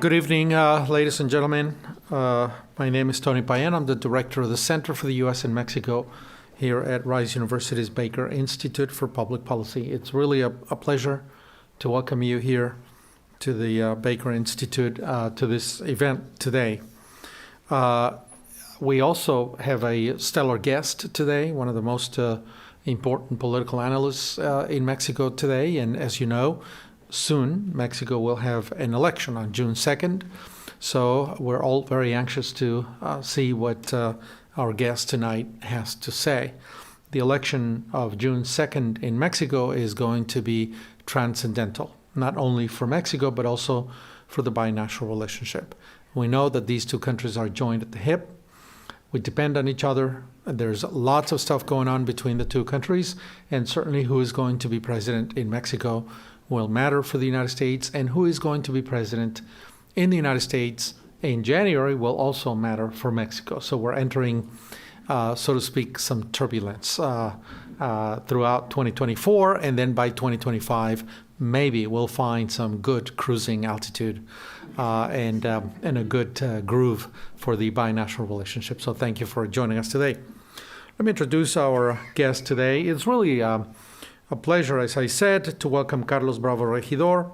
Good evening, ladies and gentlemen. My name is Tony Payan. I'm the director of the Center for the U.S. and Mexico here at Rice University's Baker Institute for Public Policy. It's really a pleasure to welcome you here to the Baker Institute to this event today. We also have a stellar guest today, one of the most important political analysts in Mexico today. And as you know, soon Mexico will have an election on June 2nd. So we're all very anxious to see what our guest tonight has to say. The election of June 2nd in Mexico is going to be transcendental, not only for Mexico, but also for the binational relationship. We know that these two countries are joined at the hip. We depend on each other. There's lots of stuff going on between the two countries, and certainly who is going to be president in Mexico will matter for the United States, and who is going to be president in the United States in January will also matter for Mexico. So we're entering, so to speak, some turbulence throughout 2024, and then by 2025, maybe we'll find some good cruising altitude and a good groove for the binational relationship. So thank you for joining us today. Let me introduce our guest today. It's really a pleasure, as I said, to welcome Carlos Bravo Regidor.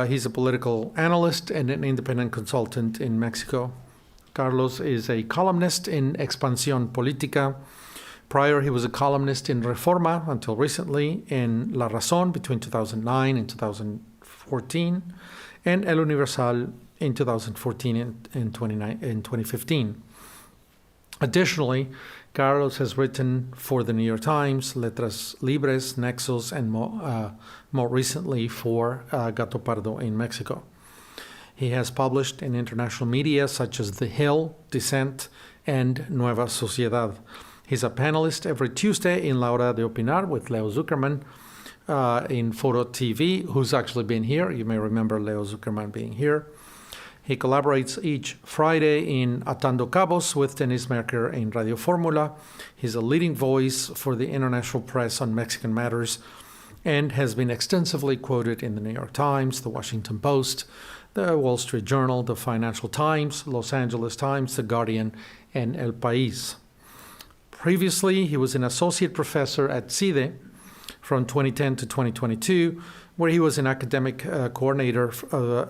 He's a political analyst and an independent consultant in Mexico. Carlos is a columnist in Expansión Política. Prior, he was a columnist in Reforma until recently, in La Razón between 2009 and 2014, and El Universal in 2014 and 2015. Additionally, Carlos has written for the New York Times, Letras Libres, Nexos, and more recently for Gatopardo in Mexico. He has published in international media such as The Hill, Dissent, and Nueva Sociedad. He's a panelist every Tuesday in La Hora de Opinar with Leo Zuckerman in ForoTV, who's actually been here. You may remember Leo Zuckerman being here. He collaborates each Friday in Atando Cabos with Denise Merker in Radio Fórmula. He's a leading voice for the international press on Mexican matters and has been extensively quoted in the New York Times, the Washington Post, the Wall Street Journal, the Financial Times, Los Angeles Times, The Guardian, and El País. Previously, he was an associate professor at CIDE from 2010 to 2022, where he was an academic coordinator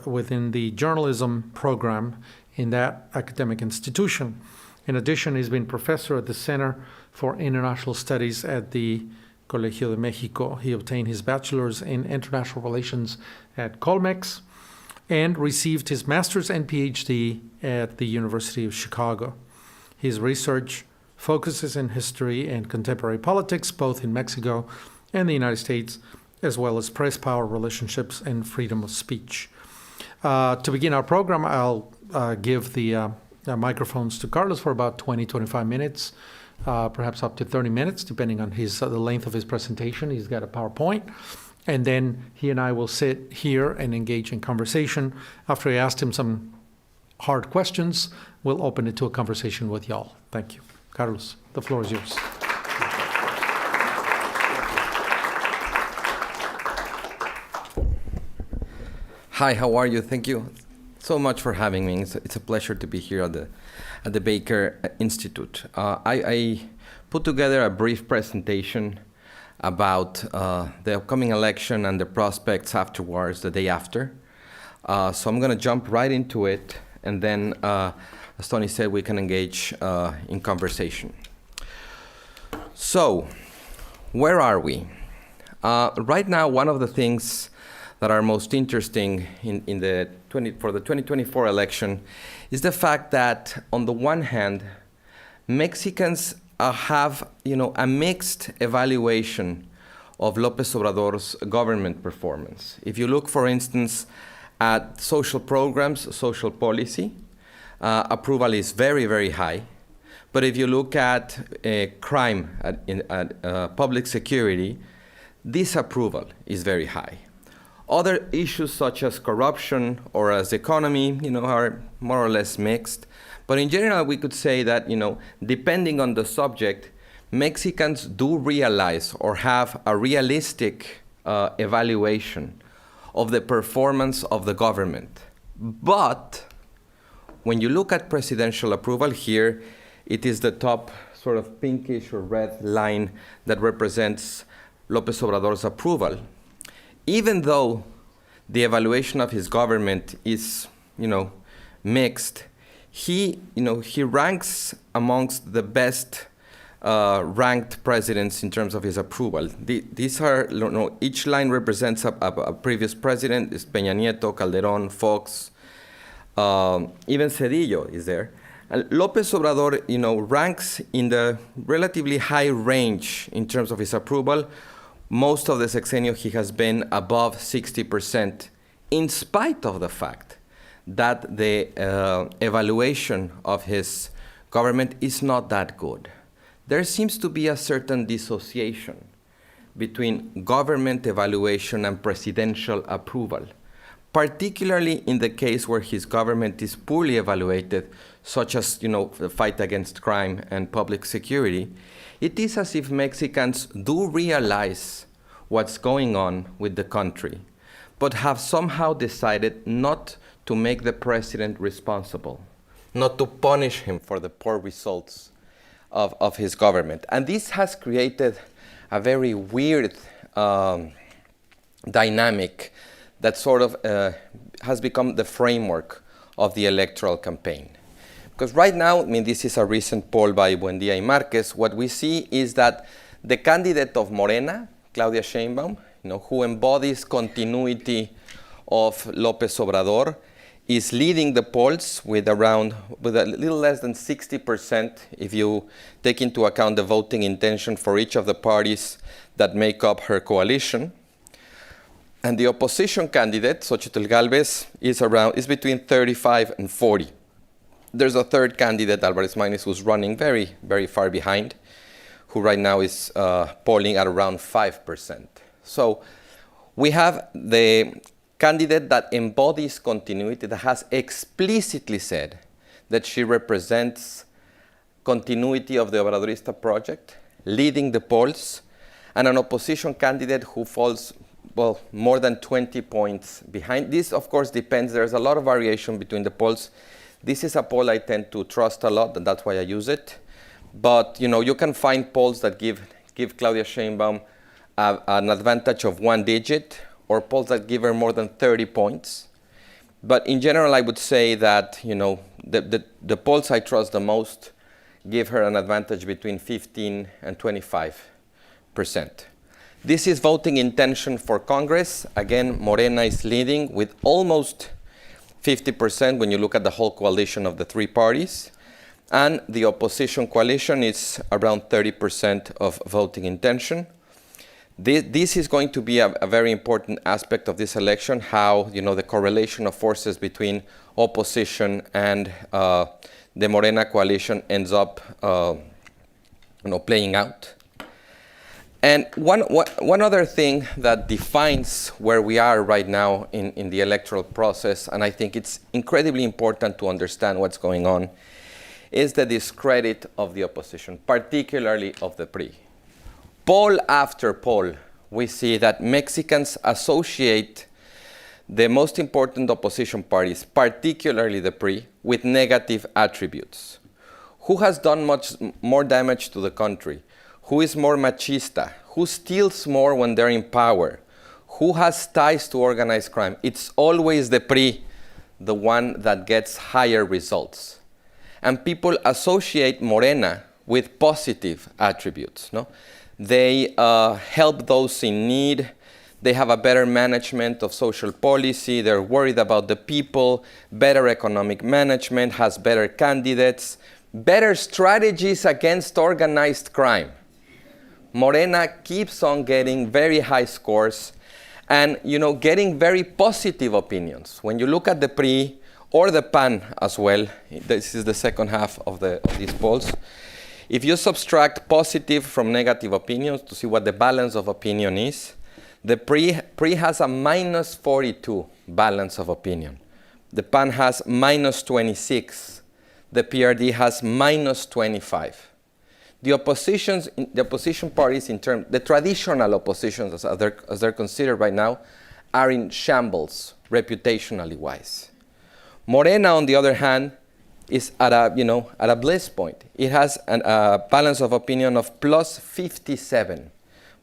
within the journalism program in that academic institution. In addition, he's been professor at the Center for International Studies at the Colegio de Mexico. He obtained his bachelor's in international relations at Colmex and received his master's and PhD at the University of Chicago. His research focuses in history and contemporary politics, both in Mexico and the United States, as well as press power relationships and freedom of speech. To begin our program, I'll give the microphones to Carlos for about 20-25 minutes, perhaps up to 30 minutes, depending on the length of his presentation. He's got a PowerPoint. And then he and I will sit here and engage in conversation. After I asked him some hard questions, we'll open it to a conversation with y'all. Thank you. Carlos, the floor is yours. Hi, how are you? Thank you so much for having me. It's a pleasure to be here at the Baker Institute. I put together a brief presentation about the upcoming election and the prospects afterwards, the day after. So I'm going to jump right into it, and then, as Tony said, we can engage in conversation. So, where are we? Right now, one of the things that are most interesting for the 2024 election is the fact that, on the one hand, Mexicans have, a mixed evaluation of López Obrador's government performance. If you look, for instance, at social programs, social policy, approval is very, very high. But if you look at crime, at public security, disapproval is very high. Other issues such as corruption or as economy, are more or less mixed. But in general, we could say that, depending on the subject, Mexicans do realize or have a realistic evaluation of the performance of the government. But when you look at presidential approval here, it is the top sort of pinkish or red line that represents López Obrador's approval. Even though the evaluation of his government is, mixed, he ranks amongst the best ranked presidents in terms of his approval. These are, each line represents a previous president. It's Peña Nieto, Calderón, Fox, even Cedillo is there. And López Obrador, ranks in the relatively high range in terms of his approval. Most of the sexenio he has been above 60%, in spite of the fact that the evaluation of his government is not that good. There seems to be a certain dissociation between government evaluation and presidential approval, particularly in the case where his government is poorly evaluated, such as the fight against crime and public security. It is as if Mexicans do realize what's going on with the country, but have somehow decided not to make the president responsible, not to punish him for the poor results of his government. And this has created a very weird dynamic that sort of has become the framework of the electoral campaign. Because right now, this is a recent poll by Buendia y Marquez, what we see is that the candidate of Morena, Claudia Sheinbaum, who embodies continuity of López Obrador, is leading the polls with a little less than 60% if you take into account the voting intention for each of the parties that make up her coalition. And the opposition candidate, Xochitl Gálvez, is between 35 and 40. There's a third candidate, Álvarez Maínez, who's running very, very far behind, who right now is polling at around 5%. So we have the candidate that embodies continuity, that has explicitly said that she represents continuity of the Obradorista project, leading the polls, and an opposition candidate who falls, more than 20 points behind. This, of course, depends. There's a lot of variation between the polls. This is a poll I tend to trust a lot, and that's why I use it. But, you can find polls that give Claudia Sheinbaum an advantage of 1 digit, or polls that give her more than 30 points. But in general, I would say that, the polls I trust the most give her an advantage between 15 and 25%. This is voting intention for Congress. Again, Morena is leading with almost 50% when you look at the whole coalition of the three parties. And the opposition coalition is around 30% of voting intention. This is going to be a very important aspect of this election, how the correlation of forces between opposition and the Morena coalition ends up playing out. And one other thing that defines where we are right now in the electoral process, and I think it's incredibly important to understand what's going on, is the discredit of the opposition, particularly of the PRI. Poll after poll, we see that Mexicans associate the most important opposition parties, particularly the PRI, with negative attributes. Who has done much more damage to the country? Who is more machista? Who steals more when they're in power? Who has ties to organized crime? It's always the PRI, the one that gets higher results. And people associate Morena with positive attributes. They help those in need. They have a better management of social policy. They're worried about the people, better economic management, has better candidates, better strategies against organized crime. Morena keeps on getting very high scores and, getting very positive opinions. When you look at the PRI or the PAN as well, this is the second half of these polls. If you subtract positive from negative opinions to see what the balance of opinion is, the PRI has a minus 42 balance of opinion. The PAN has minus 26. The PRD has minus 25. The opposition parties the traditional oppositions as they're considered right now, are in shambles, reputationally wise. Morena, on the other hand, is at a bliss point. It has a balance of opinion of plus 57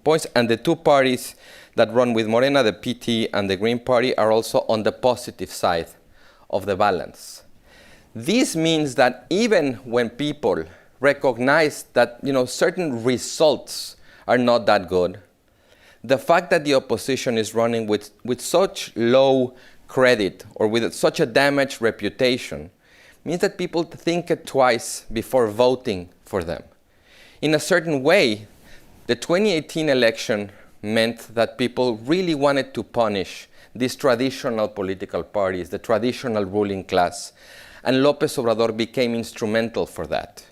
points, and the two parties that run with Morena, the PT and the Green Party, are also on the positive side of the balance. This means that even when people recognize that certain results are not that good, the fact that the opposition is running with such low credit or with such a damaged reputation means that people think it twice before voting for them. In a certain way, the 2018 election meant that people really wanted to punish these traditional political parties, the traditional ruling class, and López Obrador became instrumental for that.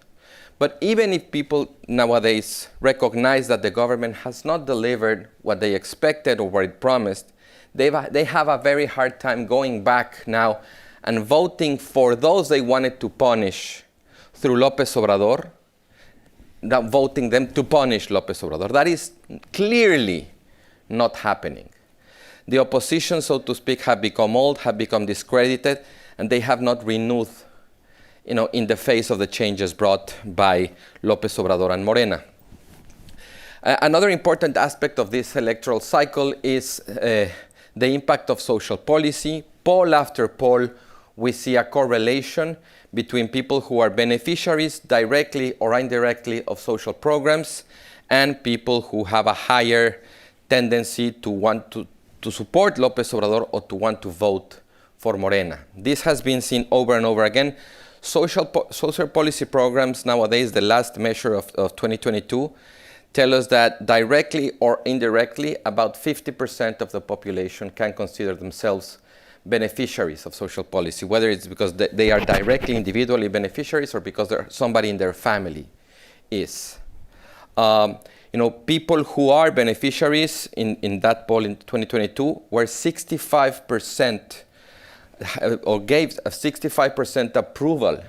But even if people nowadays recognize that the government has not delivered what they expected or what it promised, they have a very hard time going back now and voting for those they wanted to punish through López Obrador, voting them to punish López Obrador. That is clearly not happening. The opposition, so to speak, have become old, have become discredited, and they have not renewed in the face of the changes brought by López Obrador and Morena. Another important aspect of this electoral cycle is the impact of social policy. Poll after poll, we see a correlation between people who are beneficiaries directly or indirectly of social programs and people who have a higher tendency to want to support López Obrador or to want to vote for Morena. This has been seen over and over again. Social policy programs nowadays, the last measure of 2022, tell us that directly or indirectly, about 50% of the population can consider themselves beneficiaries of social policy, whether it's because they are directly individually beneficiaries or because somebody in their family is. People who are beneficiaries in that poll in 2022 were 65%, or gave a 65% approval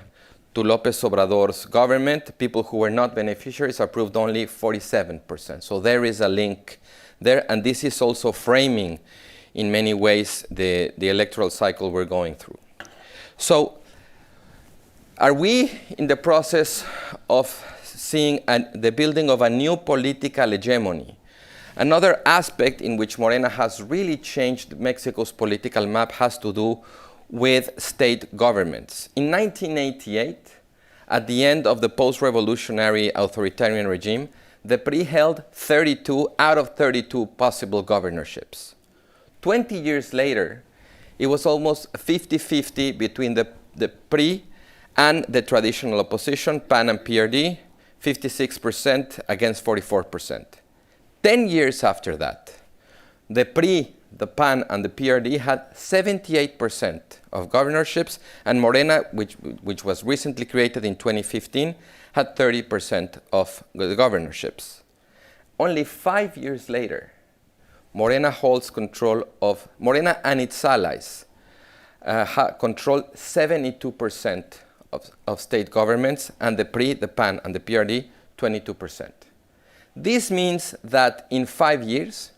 to López Obrador's government. People who were not beneficiaries approved only 47%. So there is a link there, and this is also framing, in many ways, the electoral cycle we're going through. So, are we in the process of seeing the building of a new political hegemony? Another aspect in which Morena has really changed Mexico's political map has to do with state governments. In 1988, at the end of the post-revolutionary authoritarian regime, the PRI held 32 out of 32 possible governorships. 20 years later, it was almost 50-50 between the PRI and the traditional opposition, PAN and PRD, 56% against 44%. 10 years after that, the PRI, the PAN, and the PRD had 78% of governorships, and Morena, which was recently created in 2015, had 30% of the governorships. Only 5 years later, Morena holds control of, Morena and its allies control 72% of state governments, and the PRI, the PAN, and the PRD, 22%. This means that in 5 years,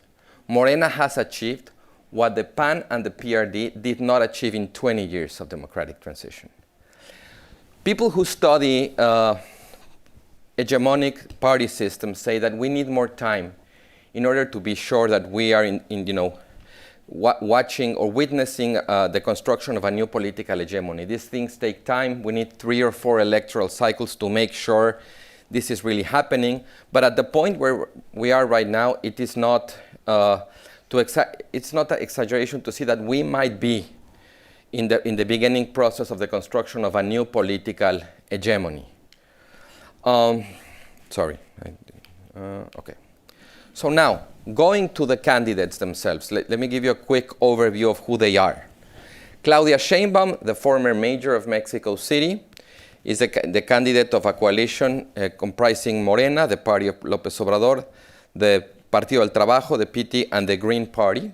Morena has achieved what the PAN and the PRD did not achieve in 20 years of democratic transition. People who study hegemonic party systems say that we need more time in order to be sure that we are watching or witnessing the construction of a new political hegemony. These things take time. We need 3 or 4 electoral cycles to make sure this is really happening. But at the point where we are right now, it is not it's not an exaggeration to see that we might be in the beginning process of the construction of a new political hegemony. Okay. So now, going to the candidates themselves, let me give you a quick overview of who they are. Claudia Sheinbaum, the former mayor of Mexico City, is the candidate of a coalition comprising Morena, the party of López Obrador, the Partido del Trabajo, the PT, and the Green Party.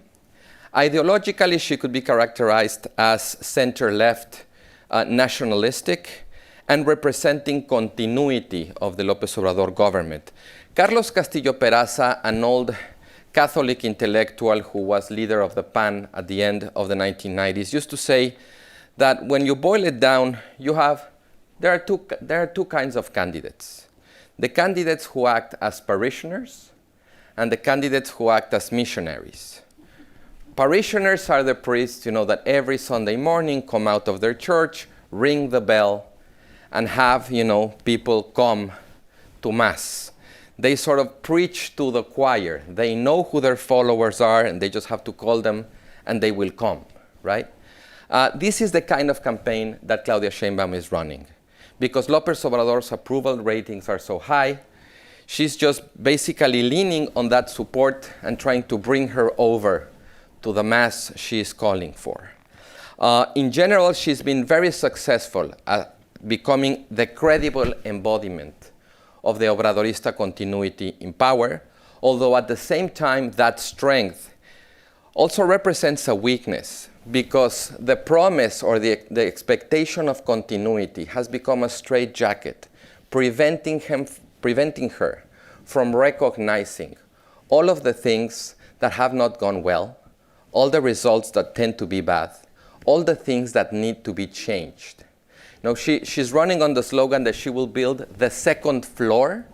Ideologically, she could be characterized as center-left, nationalistic, and representing continuity of the López Obrador government. Carlos Castillo Peraza, an old Catholic intellectual who was leader of the PAN at the end of the 1990s, used to say that when you boil it down, there are two kinds of candidates. The candidates who act as parishioners and the candidates who act as missionaries. Parishioners are the priests, that every Sunday morning come out of their church, ring the bell, and have, people come to Mass. They sort of preach to the choir. They know who their followers are, and they just have to call them, and they will come, right? This is the kind of campaign that Claudia Sheinbaum is running. Because López Obrador's approval ratings are so high, she's just basically leaning on that support and trying to bring her over to the Mass she is calling for. In general, she's been very successful at becoming the credible embodiment of the Obradorista continuity in power, although at the same time that strength also represents a weakness, because the promise or the expectation of continuity has become a straitjacket, preventing her from recognizing all of the things that have not gone well, all the results that tend to be bad, all the things that need to be changed. Now, she's running on the slogan that she will build the second floor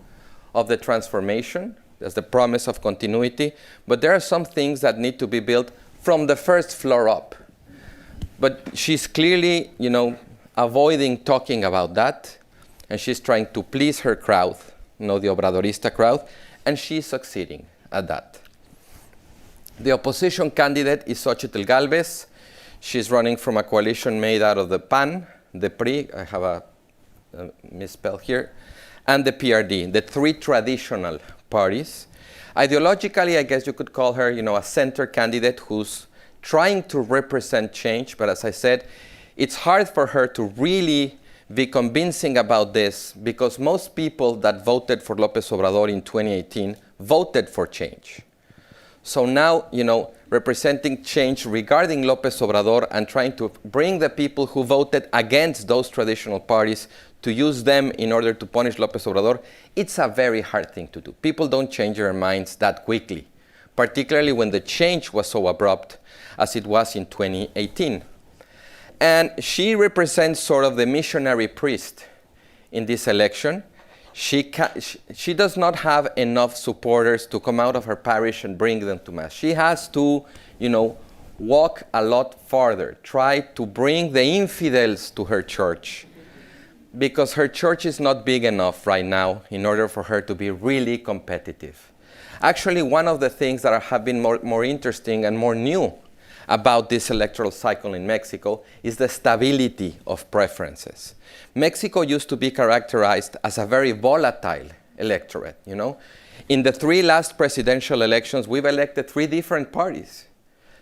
of the transformation. That's the promise of continuity. But there are some things that need to be built from the first floor up. But she's clearly, avoiding talking about that. And she's trying to please her crowd, the Obradorista crowd. And she's succeeding at that. The opposition candidate is Xochitl Gálvez. She's running from a coalition made out of the PAN, the PRI, I have a misspell here, and the PRD, the three traditional parties. Ideologically, I guess you could call her, a center candidate who's trying to represent change, but as I said, it's hard for her to really be convincing about this because most people that voted for López Obrador in 2018 voted for change. So now, representing change regarding López Obrador and trying to bring the people who voted against those traditional parties to use them in order to punish López Obrador, it's a very hard thing to do. People don't change their minds that quickly, particularly when the change was so abrupt as it was in 2018. And she represents sort of the missionary priest in this election. She does not have enough supporters to come out of her parish and bring them to Mass. She has to, walk a lot farther, try to bring the infidels to her church, because her church is not big enough right now in order for her to be really competitive. Actually, one of the things that have been more interesting and more new about this electoral cycle in Mexico is the stability of preferences. Mexico used to be characterized as a very volatile electorate, In the three last presidential elections, we've elected three different parties.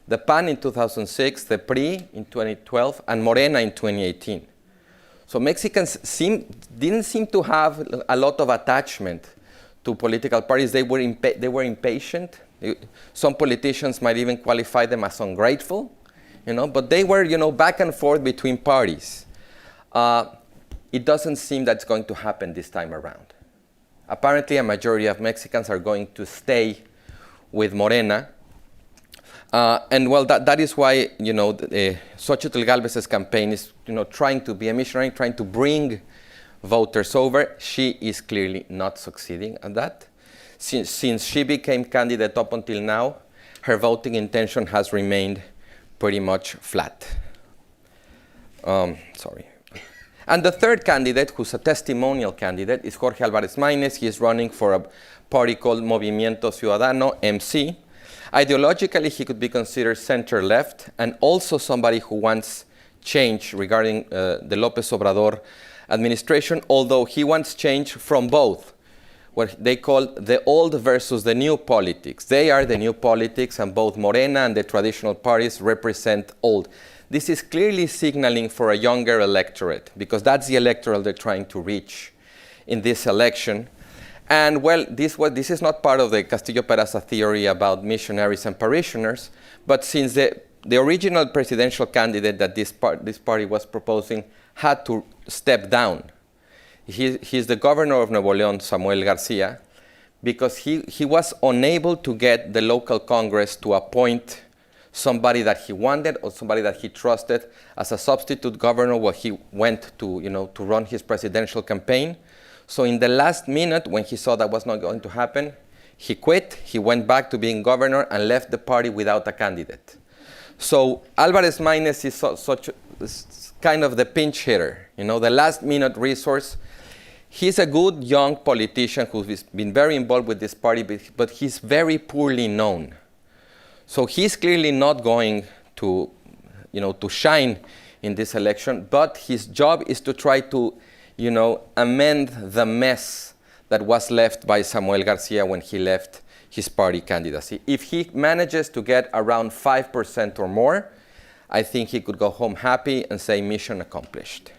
The PAN in 2006, the PRI in 2012, and Morena in 2018. So Mexicans didn't seem to have a lot of attachment to political parties. They were impatient. Some politicians might even qualify them as ungrateful, but they were, back and forth between parties. It doesn't seem that's going to happen this time around. Apparently, a majority of Mexicans are going to stay with Morena. And well, that is why, Xochitl Gálvez's campaign is, trying to be a missionary, trying to bring voters over. She is clearly not succeeding at that. Since she became candidate up until now, her voting intention has remained pretty much flat. And the third candidate, who's a testimonial candidate, is Jorge Álvarez Maínez. He is running for a party called Movimiento Ciudadano, MC. Ideologically, he could be considered center-left, and also somebody who wants change regarding the López Obrador administration, although he wants change from both, what they call the old versus the new politics. They are the new politics, and both Morena and the traditional parties represent old. This is clearly signaling for a younger electorate, because that's the electorate they're trying to reach in this election. And well, this is not part of the Castillo-Peraza theory about missionaries and parishioners, but since the original presidential candidate that this party was proposing had to step down, he's the governor of Nuevo León, Samuel Garcia, because he was unable to get the local Congress to appoint somebody that he wanted or somebody that he trusted as a substitute governor while he went to, to run his presidential campaign. So in the last minute, when he saw that was not going to happen, he quit, he went back to being governor and left the party without a candidate. So Álvarez Maínez is kind of the pinch hitter, the last minute resource. He's a good young politician who's been very involved with this party, but he's very poorly known. So he's clearly not going to, to shine in this election, but his job is to try to, amend the mess that was left by Samuel Garcia when he left his party candidacy. If he manages to get around 5% or more, I think he could go home happy and say mission accomplished.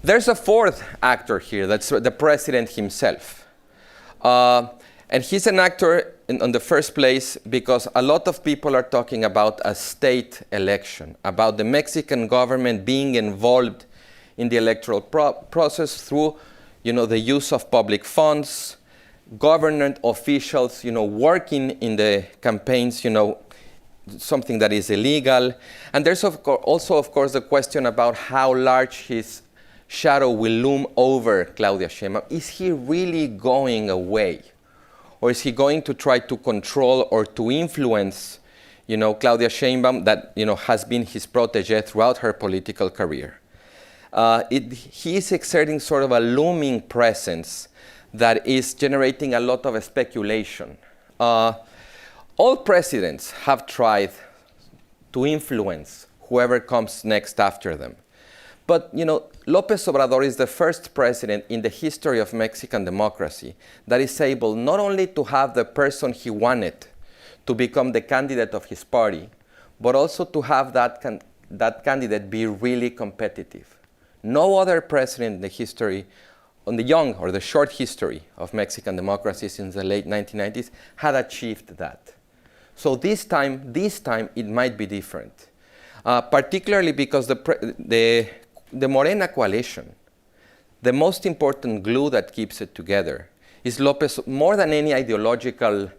There's a fourth actor here, that's the president himself. And he's an actor in the first place because a lot of people are talking about a state election, about the Mexican government being involved in the electoral process through, the use of public funds, government officials, working in the campaigns, something that is illegal. And there's also, of course, the question about how large his shadow will loom over Claudia Sheinbaum. Is he really going away? Or is he going to try to control or to influence, Claudia Sheinbaum that, has been his protege throughout her political career? He is exerting sort of a looming presence that is generating a lot of speculation. All presidents have tried to influence whoever comes next after them. But, López Obrador is the first president in the history of Mexican democracy that is able not only to have the person he wanted to become the candidate of his party, but also to have that candidate be really competitive. No other president in the history, on the young or the short history of Mexican democracy since the late 1990s, had achieved that. So this time it might be different, particularly because the Morena coalition, the most important glue that keeps it together is López, more than any ideological,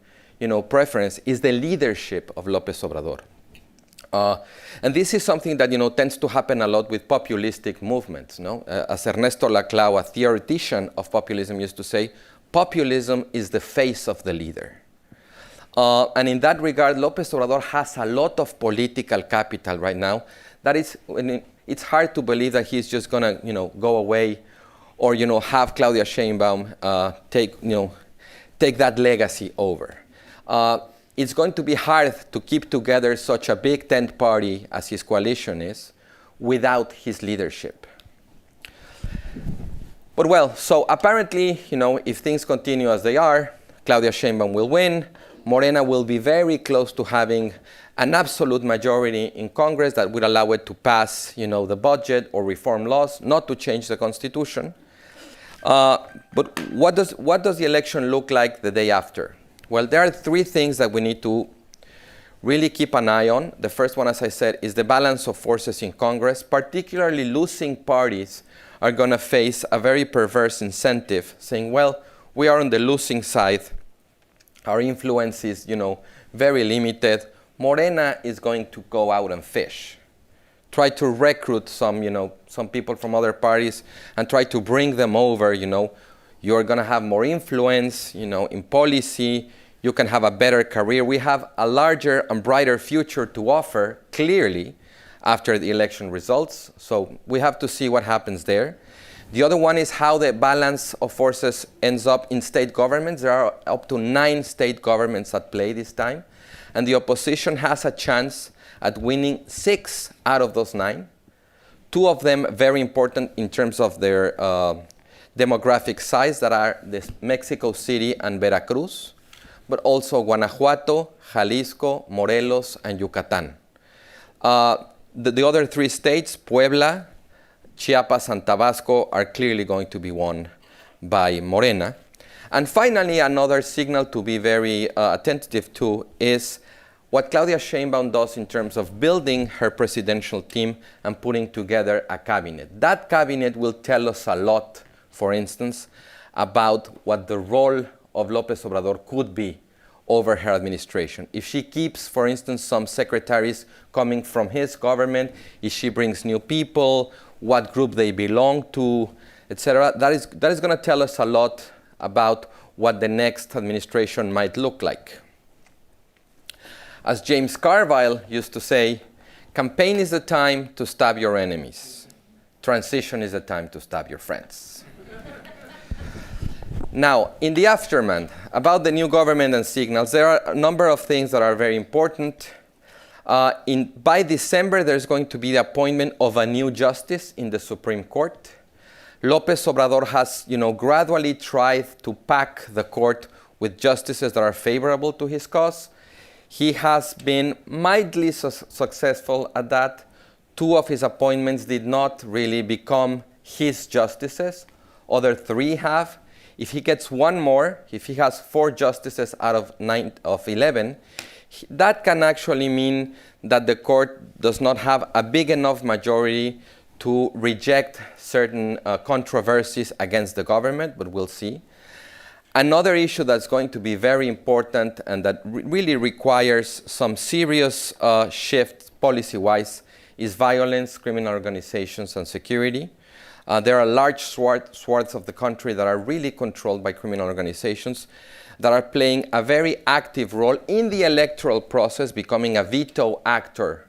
preference, is the leadership of López Obrador. And this is something that, tends to happen a lot with populistic movements, as Ernesto Laclau, a theoretician of populism, used to say, populism is the face of the leader. And in that regard, López Obrador has a lot of political capital right now. That is, it's hard to believe that he's just going to, go away or, have Claudia Sheinbaum take that legacy over. It's going to be hard to keep together such a big tent party as his coalition is without his leadership. But well, so apparently, if things continue as they are, Claudia Sheinbaum will win. Morena will be very close to having an absolute majority in Congress that would allow it to pass, the budget or reform laws, not to change the Constitution. But what does the election look like the day after? Well, there are three things that we need to really keep an eye on. The first one, as I said, is the balance of forces in Congress. Particularly losing parties are going to face a very perverse incentive, saying, well, we are on the losing side. Our influence is, very limited. Morena is going to go out and fish. Try to recruit some people from other parties and try to bring them over, You're going to have more influence, in policy. You can have a better career. We have a larger and brighter future to offer, clearly, after the election results. So we have to see what happens there. The other one is how the balance of forces ends up in state governments. There are up to 9 state governments at play this time. And the opposition has a chance at winning 6 out of those 9. 2 of them very important in terms of their demographic size, that are Mexico City and Veracruz, but also Guanajuato, Jalisco, Morelos, and Yucatan. The other 3 states, Puebla, Chiapas, and Tabasco, are clearly going to be won by Morena. And finally, another signal to be very attentive to is what Claudia Sheinbaum does in terms of building her presidential team and putting together a cabinet. That cabinet will tell us a lot, for instance, about what the role of López Obrador could be over her administration. If she keeps, for instance, some secretaries coming from his government, if she brings new people, what group they belong to, etc., that is going to tell us a lot about what the next administration might look like. As James Carville used to say, campaign is the time to stab your enemies. Transition is the time to stab your friends. Now, in the aftermath, about the new government and signals, there are a number of things that are very important. By December, there's going to be the appointment of a new justice in the Supreme Court. López Obrador has, gradually tried to pack the court with justices that are favorable to his cause. He has been mildly successful at that. 2 of his appointments did not really become his justices. Other 3 have. If he gets 1 more, if he has 4 justices out of 11, that can actually mean that the court does not have a big enough majority to reject certain controversies against the government, but we'll see. Another issue that's going to be very important and that really requires some serious shift policy-wise is violence, criminal organizations, and security. There are large swaths of the country that are really controlled by criminal organizations that are playing a very active role in the electoral process, becoming a veto actor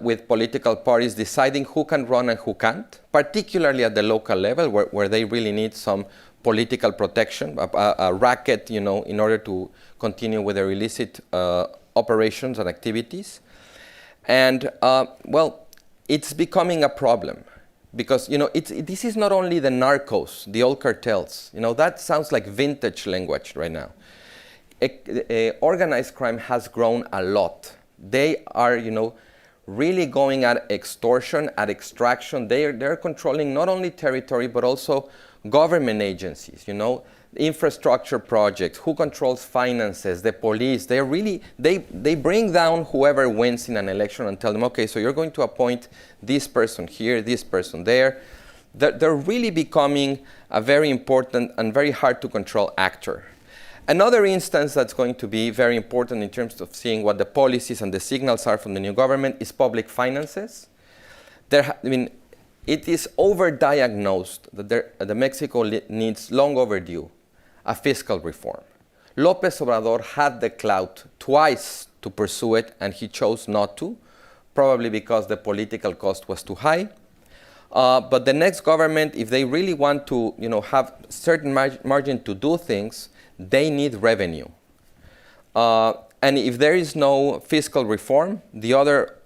with political parties deciding who can run and who can't, particularly at the local level where they really need some political protection, a racket, in order to continue with their illicit operations and activities. And, it's becoming a problem. Because, this is not only the narcos, the old cartels. That sounds like vintage language right now. Organized crime has grown a lot. They are, really going at extortion, at extraction. They're controlling not only territory, but also government agencies, infrastructure projects, who controls finances, the police. They bring down whoever wins in an election and tell them, okay, so you're going to appoint this person here, this person there. They're really becoming a very important and very hard to control actor. Another instance that's going to be very important in terms of seeing what the policies and the signals are from the new government is public finances. It is overdiagnosed that Mexico needs long overdue a fiscal reform. López Obrador had the clout twice to pursue it, and he chose not to, probably because the political cost was too high. But the next government, if they really want to, have certain margin to do things, they need revenue. And if there is no fiscal reform, the other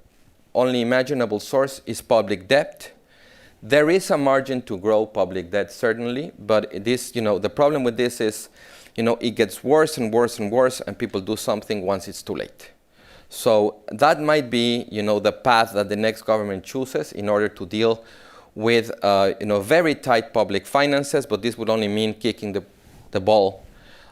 only imaginable source is public debt. There is a margin to grow public debt, certainly, but this, the problem with this is, it gets worse and worse and worse, and people do something once it's too late. So that might be, the path that the next government chooses in order to deal with, very tight public finances, but this would only mean kicking the ball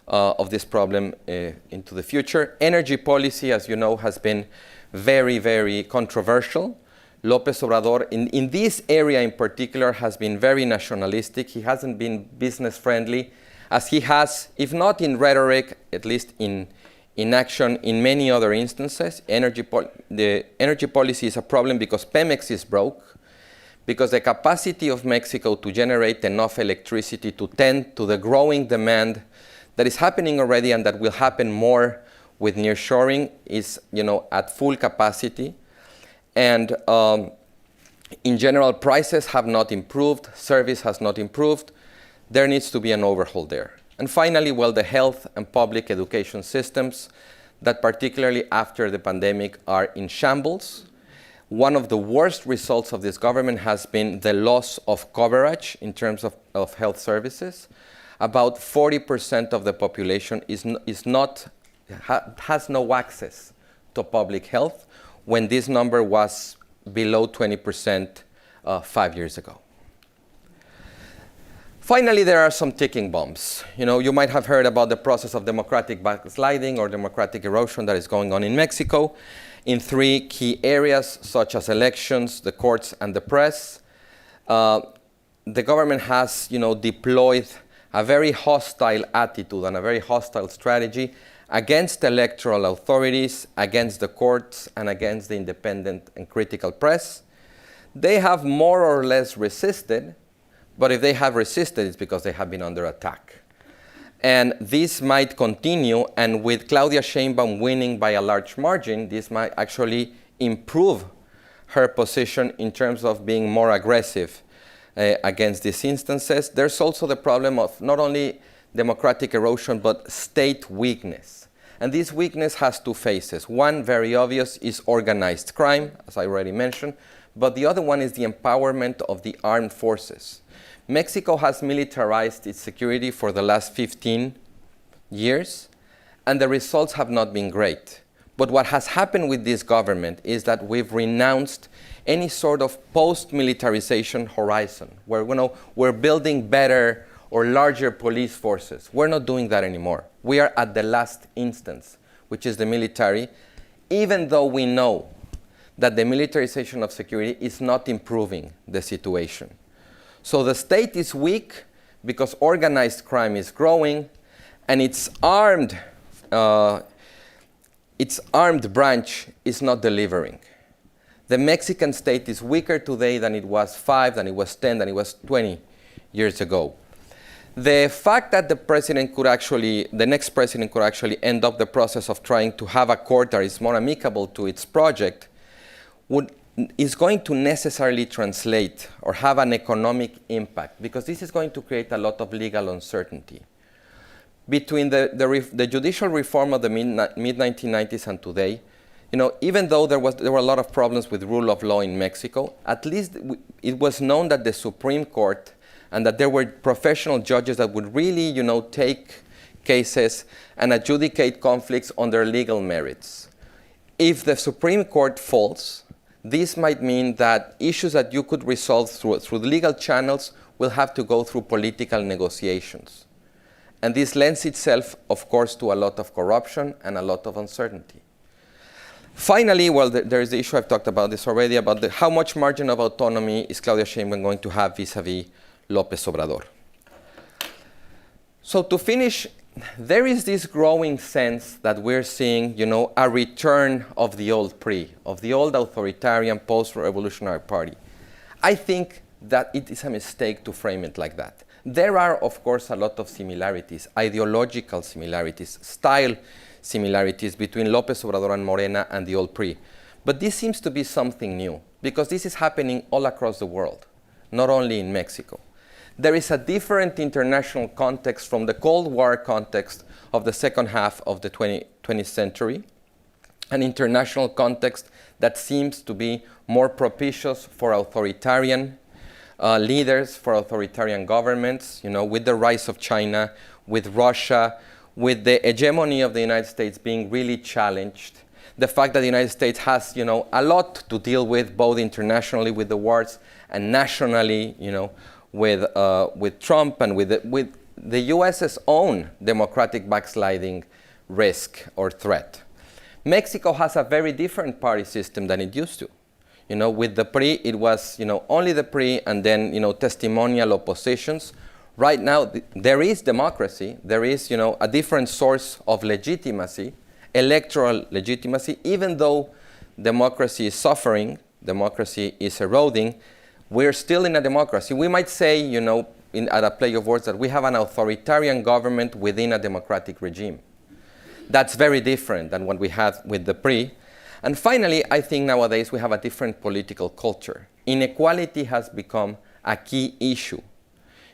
of this problem into the future. Energy policy, as you know, has been very, very controversial. López Obrador, in this area in particular, has been very nationalistic. He hasn't been business friendly, as he has, if not in rhetoric, at least in action in many other instances. The energy policy is a problem because Pemex is broke, because the capacity of Mexico to generate enough electricity to tend to the growing demand that is happening already and that will happen more with nearshoring is, at full capacity. And in general, prices have not improved, service has not improved. There needs to be an overhaul there. And finally, the health and public education systems that particularly after the pandemic are in shambles. One of the worst results of this government has been the loss of coverage in terms of health services. About 40% of the population has no access to public health, when this number was below 20% 5 years ago. Finally, there are some ticking bombs. You might have heard about the process of democratic backsliding or democratic erosion that is going on in Mexico in 3 key areas, such as elections, the courts, and the press. The government has, deployed a very hostile attitude and a very hostile strategy against electoral authorities, against the courts, and against the independent and critical press. They have more or less resisted, but if they have resisted, it's because they have been under attack. And this might continue, and with Claudia Sheinbaum winning by a large margin, this might actually improve her position in terms of being more aggressive against these instances. There's also the problem of not only democratic erosion, but state weakness. And this weakness has two faces. One, very obvious, is organized crime, as I already mentioned, but the other one is the empowerment of the armed forces. Mexico has militarized its security for the last 15 years, and the results have not been great. But what has happened with this government is that we've renounced any sort of post-militarization horizon, where we're building better or larger police forces. We're not doing that anymore. We are at the last instance, which is the military, even though we know that the militarization of security is not improving the situation. So the state is weak because organized crime is growing, and its armed branch is not delivering. The Mexican state is weaker today than it was 5, than it was 10, than it was 20 years ago. The fact that the next president could actually end up the process of trying to have a court that is more amicable to its project is going to necessarily translate or have an economic impact, because this is going to create a lot of legal uncertainty. Between the judicial reform of the mid-1990s and today, even though there were a lot of problems with rule of law in Mexico, at least it was known that the Supreme Court and that there were professional judges that would really, take cases and adjudicate conflicts on their legal merits. If the Supreme Court falls, this might mean that issues that you could resolve through the legal channels will have to go through political negotiations. And this lends itself, of course, to a lot of corruption and a lot of uncertainty. Finally, there is the issue, I've talked about this already, about how much margin of autonomy is Claudia Sheinbaum going to have vis-a-vis López Obrador. So to finish, there is this growing sense that we're seeing, a return of the old PRI, of the old authoritarian post-revolutionary party. I think that it is a mistake to frame it like that. There are, of course, a lot of similarities, ideological similarities, style similarities between López Obrador and Morena and the old PRI. But this seems to be something new, because this is happening all across the world, not only in Mexico. There is a different international context from the Cold War context of the second half of the 20th century, an international context that seems to be more propitious for authoritarian leaders, for authoritarian governments, with the rise of China, with Russia, with the hegemony of the United States being really challenged, the fact that the United States has, a lot to deal with, both internationally with the wars and nationally, with Trump and with the U.S.'s own democratic backsliding risk or threat. Mexico has a very different party system than it used to. With the PRI, it was, only the PRI and then, testimonial oppositions. Right now, there is democracy. There is, a different source of legitimacy, electoral legitimacy. Even though democracy is suffering, democracy is eroding, we're still in a democracy. We might say, at a play of words, that we have an authoritarian government within a democratic regime. That's very different than what we had with the PRI. And finally, I think nowadays we have a different political culture. Inequality has become a key issue,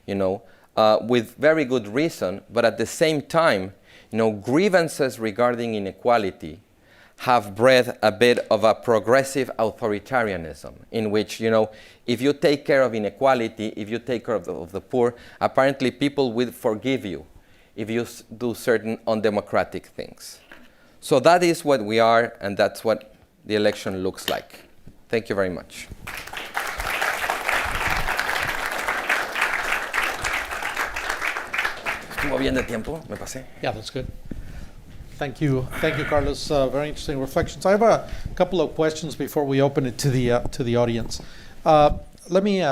with very good reason, but at the same time, grievances regarding inequality have bred a bit of a progressive authoritarianism in which, if you take care of inequality, if you take care of the poor, apparently people will forgive you if you do certain undemocratic things. So that is what we are, and that's what the election looks like. Thank you very much. ¿Estuvo bien de tiempo? ¿Me pasé? Yeah, that's good. Thank you, Carlos. Very interesting reflections. I have a couple of questions before we open it to the audience. Let me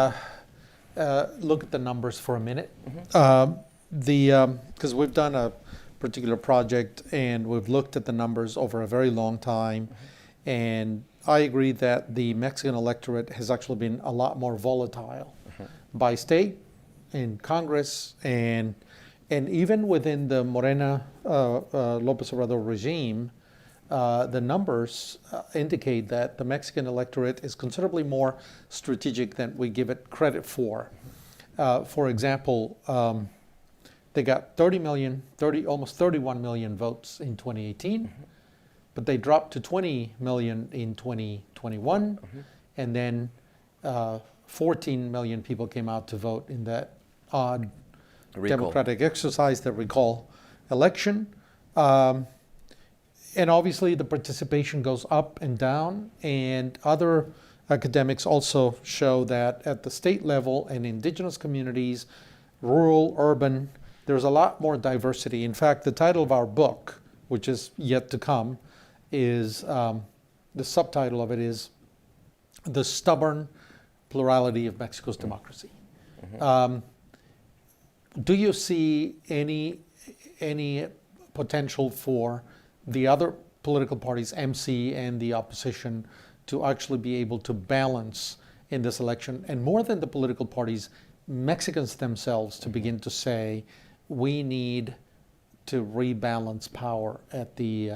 look at the numbers for a minute. Mm-hmm. Because we've done a particular project, and we've looked at the numbers over a very long time. And I agree that the Mexican electorate has actually been a lot more volatile by state, in Congress, and even within the Morena López Obrador regime. The numbers indicate that the Mexican electorate is considerably more strategic than we give it credit for. For example, they got almost 31 million votes in 2018, but they dropped to 20 million in 2021, and then 14 million people came out to vote in that odd democratic exercise, the recall election. And obviously the participation goes up and down, and other academics also show that at the state level and indigenous communities, rural, urban, there's a lot more diversity. In fact, the title of our book, which is yet to come, is, the subtitle of it is The Stubborn Plurality of Mexico's Democracy. Do you see any potential for the other political parties, MC and the opposition, to actually be able to balance in this election? And more than the political parties, Mexicans themselves to begin to say, we need to rebalance power at the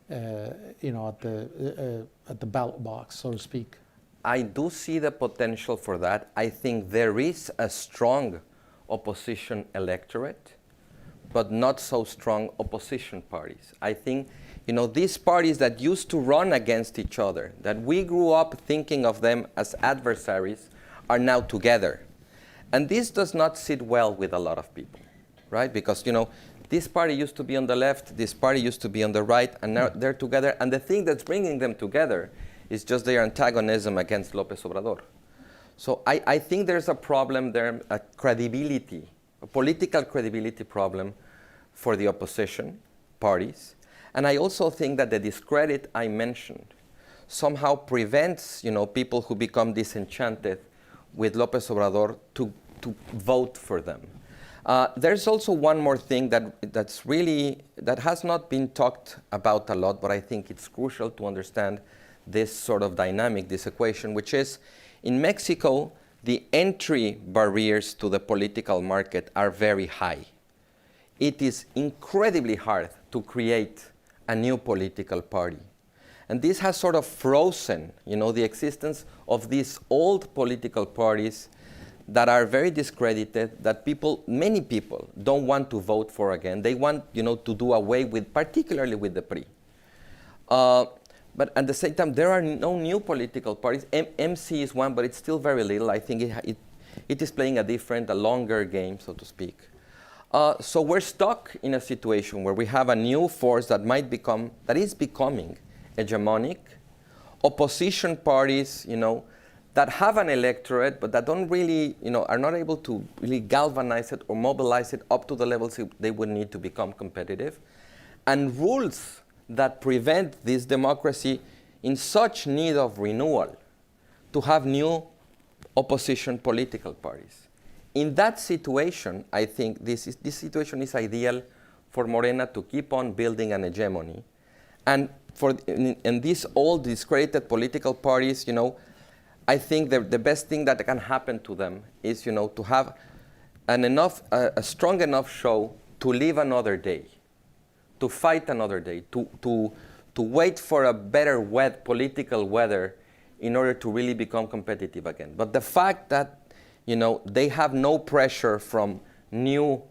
at the ballot box, so to speak. I do see the potential for that. I think there is a strong opposition electorate, but not so strong opposition parties. I think, these parties that used to run against each other, that we grew up thinking of them as adversaries, are now together. And this does not sit well with a lot of people, right? Because, this party used to be on the left, this party used to be on the right, and now they're together. And the thing that's bringing them together is just their antagonism against López Obrador. So I think there's a problem there, a political credibility problem for the opposition parties. And I also think that the discredit I mentioned somehow prevents, people who become disenchanted with López Obrador to vote for them. There's also one more thing that has not been talked about a lot, but I think it's crucial to understand this sort of dynamic, this equation, which is, in Mexico, the entry barriers to the political market are very high. It is incredibly hard to create a new political party. And this has sort of frozen, the existence of these old political parties that are very discredited, that many people don't want to vote for again. They want, to do away with, particularly with the PRI. But at the same time, there are no new political parties. MC is one, but it's still very little. I think it is playing a longer game, so to speak. So we're stuck in a situation where we have a new force that is becoming hegemonic. Opposition parties, that have an electorate, but that don't really, are not able to really galvanize it or mobilize it up to the levels they would need to become competitive. And rules that prevent this democracy in such need of renewal to have new opposition political parties. In that situation, I think this situation is ideal for Morena to keep on building an hegemony. And in these old discredited political parties, I think the best thing that can happen to them is, to have a strong enough show to live another day, to fight another day, to wait for a better political weather in order to really become competitive again. But the fact that, they have no pressure from new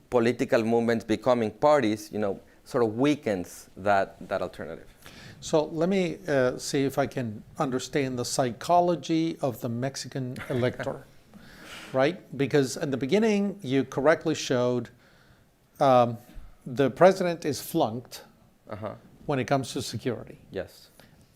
political movements becoming parties, sort of weakens that alternative. So let me see if I can understand the psychology of the Mexican elector, right? Because in the beginning, you correctly showed the president is flunked when it comes to security. Yes.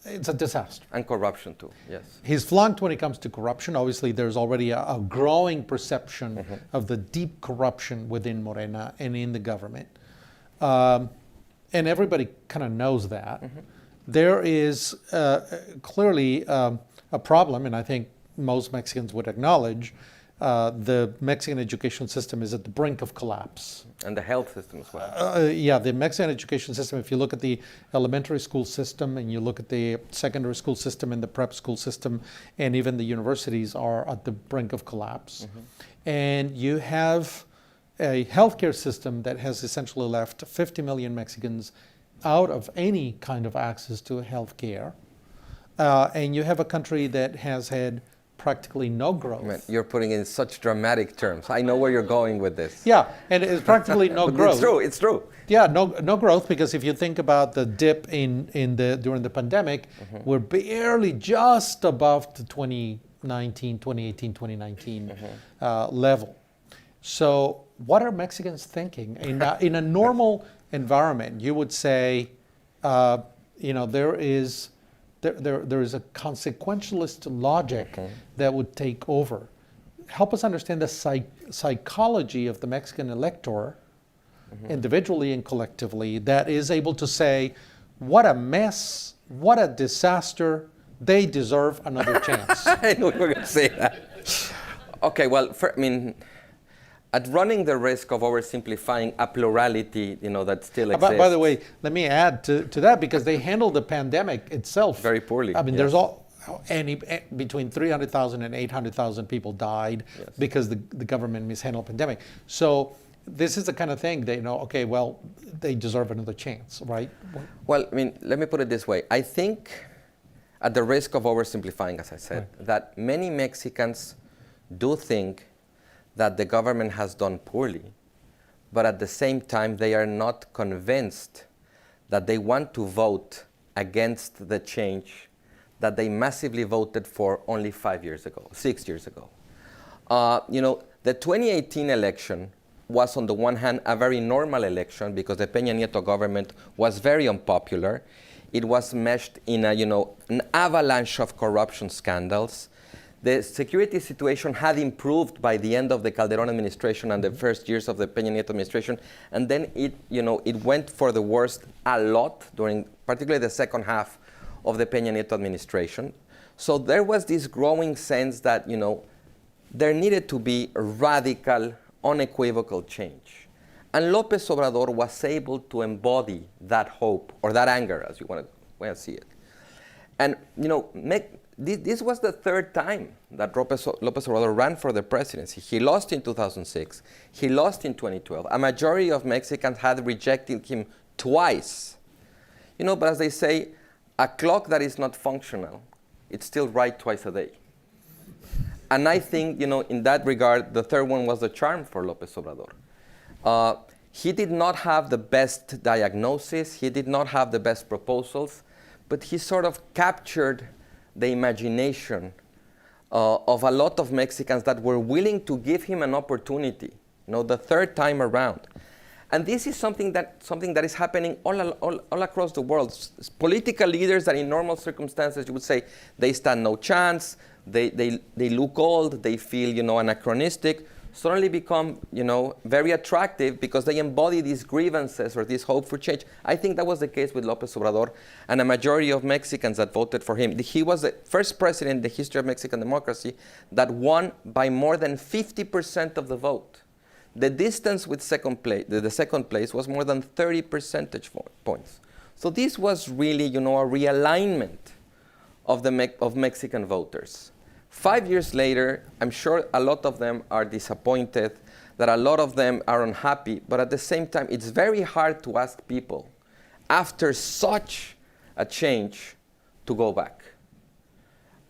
It's a disaster. And corruption too, yes. He's flunked when it comes to corruption. Obviously, there's already a growing perception of the deep corruption within Morena and in the government. And everybody kind of knows that. There is clearly a problem, and I think most Mexicans would acknowledge, the Mexican education system is at the brink of collapse. And the health system as well. Yeah, the Mexican education system, if you look at the elementary school system and you look at the secondary school system and the prep school system, and even the universities are at the brink of collapse. And you have a healthcare system that has essentially left 50 million Mexicans out of any kind of access to healthcare. And you have a country that has had practically no growth. Man, you're putting it in such dramatic terms. I know where you're going with this. Yeah, and it's practically no growth. It's true. Yeah, no growth, because if you think about the dip during the pandemic, we're barely just above the 2018, 2019 level. So what are Mexicans thinking? In a normal environment, you would say, there is a consequentialist logic that would take over. Help us understand the psychology of the Mexican elector, individually and collectively, that is able to say, what a mess, what a disaster, they deserve another chance. I knew you were going to say that. Okay, well, at running the risk of oversimplifying a plurality, that still exists. By the way, let me add to that, because they handled the pandemic itself very poorly. I mean, there's between 300,000 and 800,000 people died because the government mishandled the pandemic. So this is the kind of thing they they deserve another chance, right? Well, let me put it this way. I think, at the risk of oversimplifying, as I said, that many Mexicans do think that the government has done poorly, but at the same time, they are not convinced that they want to vote against the change that they massively voted for only 6 years ago. The 2018 election was, on the one hand, a very normal election because the Peña Nieto government was very unpopular. It was meshed in an avalanche of corruption scandals. The security situation had improved by the end of the Calderón administration and the first years of the Peña Nieto administration, and then it went for the worst a lot during particularly the second half of the Peña Nieto administration. So there was this growing sense that there needed to be a radical, unequivocal change. And López Obrador was able to embody that hope, or that anger, as you want to see it. And this was the third time that López Obrador ran for the presidency. He lost in 2006. He lost in 2012. A majority of Mexicans had rejected him twice. But as they say, a clock that is not functional, it's still right twice a day. And I think, in that regard, the third one was the charm for López Obrador. He did not have the best diagnosis. He did not have the best proposals, but he sort of captured the imagination of a lot of Mexicans that were willing to give him an opportunity, the third time around. And this is something that is happening all across the world. Political leaders that in normal circumstances you would say they stand no chance, they look old, they feel anachronistic, suddenly become very attractive because they embody these grievances or this hope for change. I think that was the case with López Obrador and a majority of Mexicans that voted for him. He was the first president in the history of Mexican democracy that won by more than 50% of the vote. The distance with the second place was more than 30 percentage points. So this was really, a realignment of Mexican voters. 5 years later, I'm sure a lot of them are disappointed, that a lot of them are unhappy, but at the same time, it's very hard to ask people, after such a change, to go back.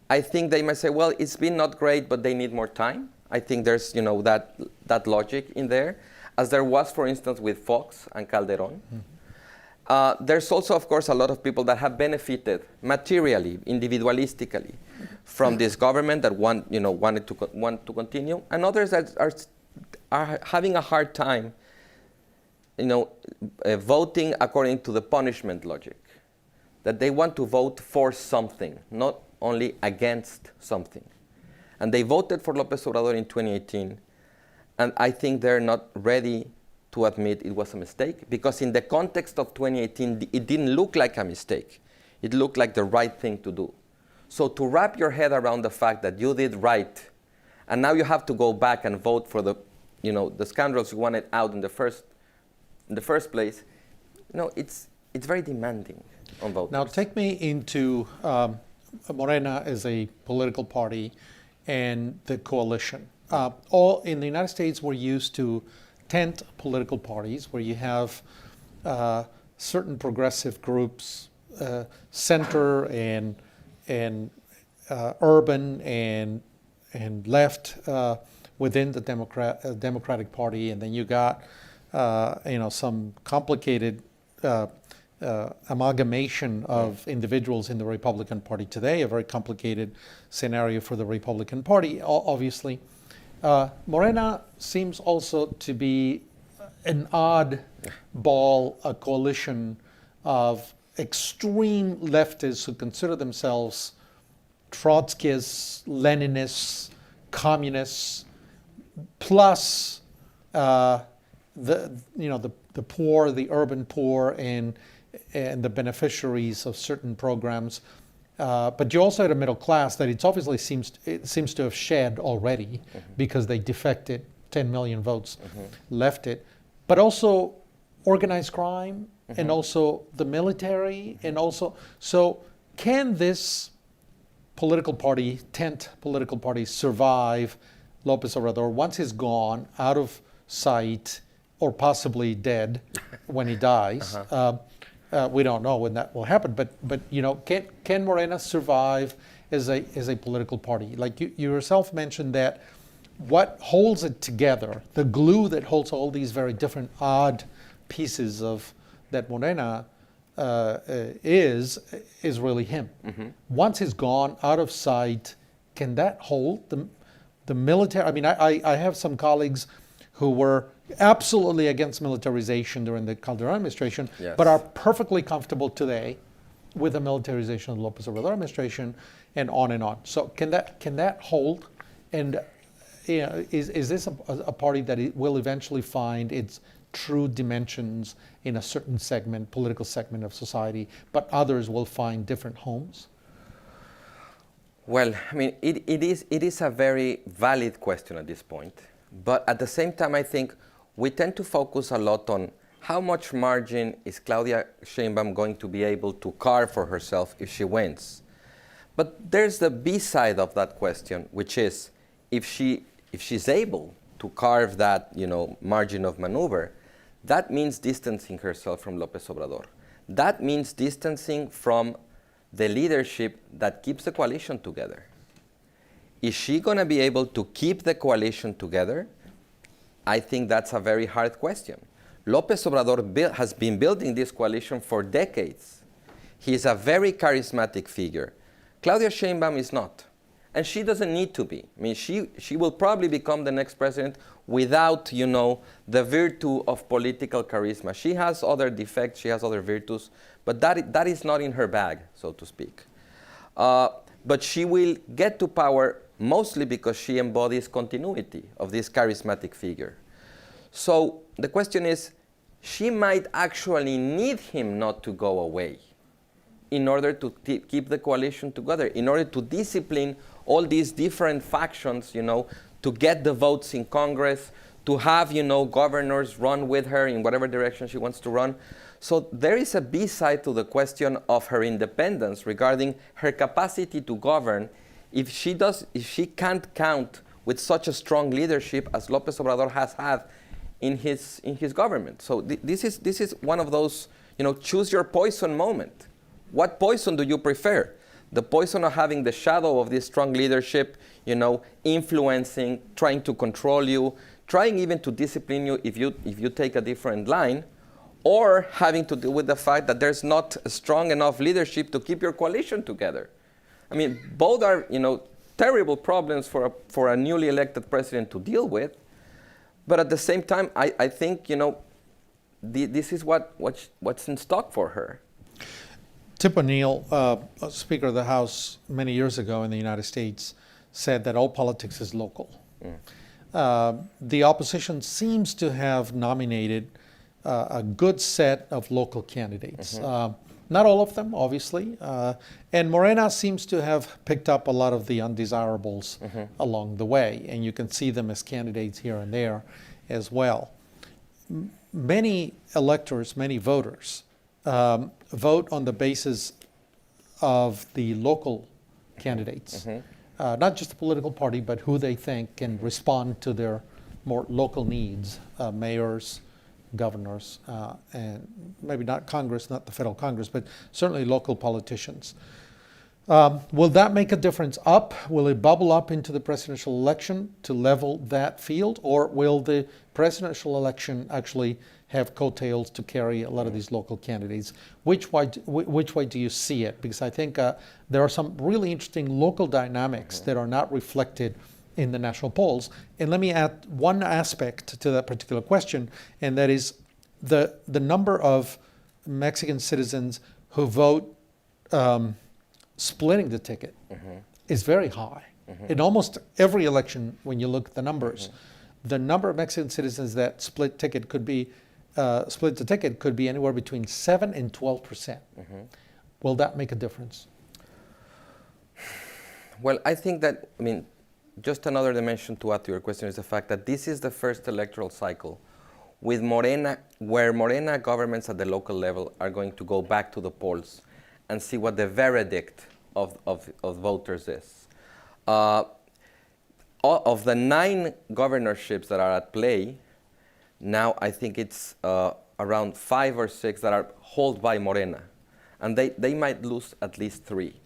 I think they might say, well, it's been not great, but they need more time. I think there's, that logic in there, as there was, for instance, with Fox and Calderón. There's also, of course, a lot of people that have benefited materially, individualistically, from this government that want to continue, and others that are having a hard time, voting according to the punishment logic, that they want to vote for something, not only against something. And they voted for López Obrador in 2018, and I think they're not ready to admit it was a mistake, because in the context of 2018, it didn't look like a mistake. It looked like the right thing to do. So to wrap your head around the fact that you did right and now you have to go back and vote for the, the scoundrels you wanted out in the first place. It's very demanding on voters. Now take me into Morena as a political party and the coalition. All in the United States, we're used to tent political parties where you have certain progressive groups, center and urban and left within the Democratic Party, and then you got some complicated amalgamation of individuals in the Republican Party today, a very complicated scenario for the Republican Party, obviously. Morena seems also to be an odd ball, a coalition of extreme leftists who consider themselves Trotskyists, Leninists, communists, plus the poor, the urban poor, and the beneficiaries of certain programs. But you also had a middle class that it obviously seems to have shed already because they defected, 10 million votes left it. But also organized crime and also the military and also, so can this tent political party survive López Obrador once he's gone, out of sight, or possibly dead when he dies? We don't know when that will happen, but can Morena survive as a political party? Like you yourself mentioned that what holds it together, the glue that holds all these very different odd pieces of that Morena is really him. Once he's gone, out of sight, can that hold the military? I mean, I have some colleagues who were absolutely against militarization during the Calderon administration, but are perfectly comfortable today with the militarization of the López Obrador administration, and on and on. So can that hold? And is this a party that it will eventually find its true dimensions in a certain political segment of society, but others will find different homes? Well, I mean, it is a very valid question at this point. But at the same time, I think we tend to focus a lot on how much margin is Claudia Sheinbaum going to be able to carve for herself if she wins. But there's the B side of that question, which is if she's able to carve that margin of maneuver, that means distancing herself from López Obrador. That means distancing from the leadership that keeps the coalition together. Is she going to be able to keep the coalition together? I think that's a very hard question. López Obrador has been building this coalition for decades. He's a very charismatic figure. Claudia Sheinbaum is not. And she doesn't need to be. I mean, she will probably become the next president without, the virtue of political charisma. She has other defects, she has other virtues, but that is not in her bag, so to speak. But she will get to power mostly because she embodies continuity of this charismatic figure. So the question is, she might actually need him not to go away in order to keep the coalition together, in order to discipline all these different factions, to get the votes in Congress, to have, governors run with her in whatever direction she wants to run. So there is a B side to the question of her independence regarding her capacity to govern if she can't count with such a strong leadership as López Obrador has had in his government. So this is one of those, choose your poison moment. What poison do you prefer? The poison of having the shadow of this strong leadership, influencing, trying to control you, trying even to discipline you if you take a different line, or having to deal with the fact that there's not a strong enough leadership to keep your coalition together. I mean, both are, terrible problems for a newly elected president to deal with. But at the same time, I think, this is what's in stock for her. Tip O'Neill, Speaker of the House many years ago in the United States, said that all politics is local. The opposition seems to have nominated a good set of local candidates. Not all of them, obviously. And Morena seems to have picked up a lot of the undesirables along the way, and you can see them as candidates here and there as well. Many electors, many voters, vote on the basis of the local candidates, not just the political party, but who they think can respond to their more local needs, mayors, governors, and maybe not Congress, not the federal Congress, but certainly local politicians. Will that make a difference up? Will it bubble up into the presidential election to level that field? Or will the presidential election actually have coattails to carry a lot of these local candidates? Which way do you see it? Because I think there are some really interesting local dynamics that are not reflected in the national polls. And let me add one aspect to that particular question, and that is the number of Mexican citizens who vote splitting the ticket is very high. In almost every election, when you look at the numbers, the number of Mexican citizens that split the ticket could be anywhere between 7 and 12%. Will that make a difference? Well, I think that, just another dimension to add to your question is the fact that this is the first electoral cycle with Morena, where Morena governments at the local level are going to go back to the polls and see what the verdict of voters is. Of the 9 governorships that are at play, now I think it's around 5 or 6 that are held by Morena, and they might lose at least 3.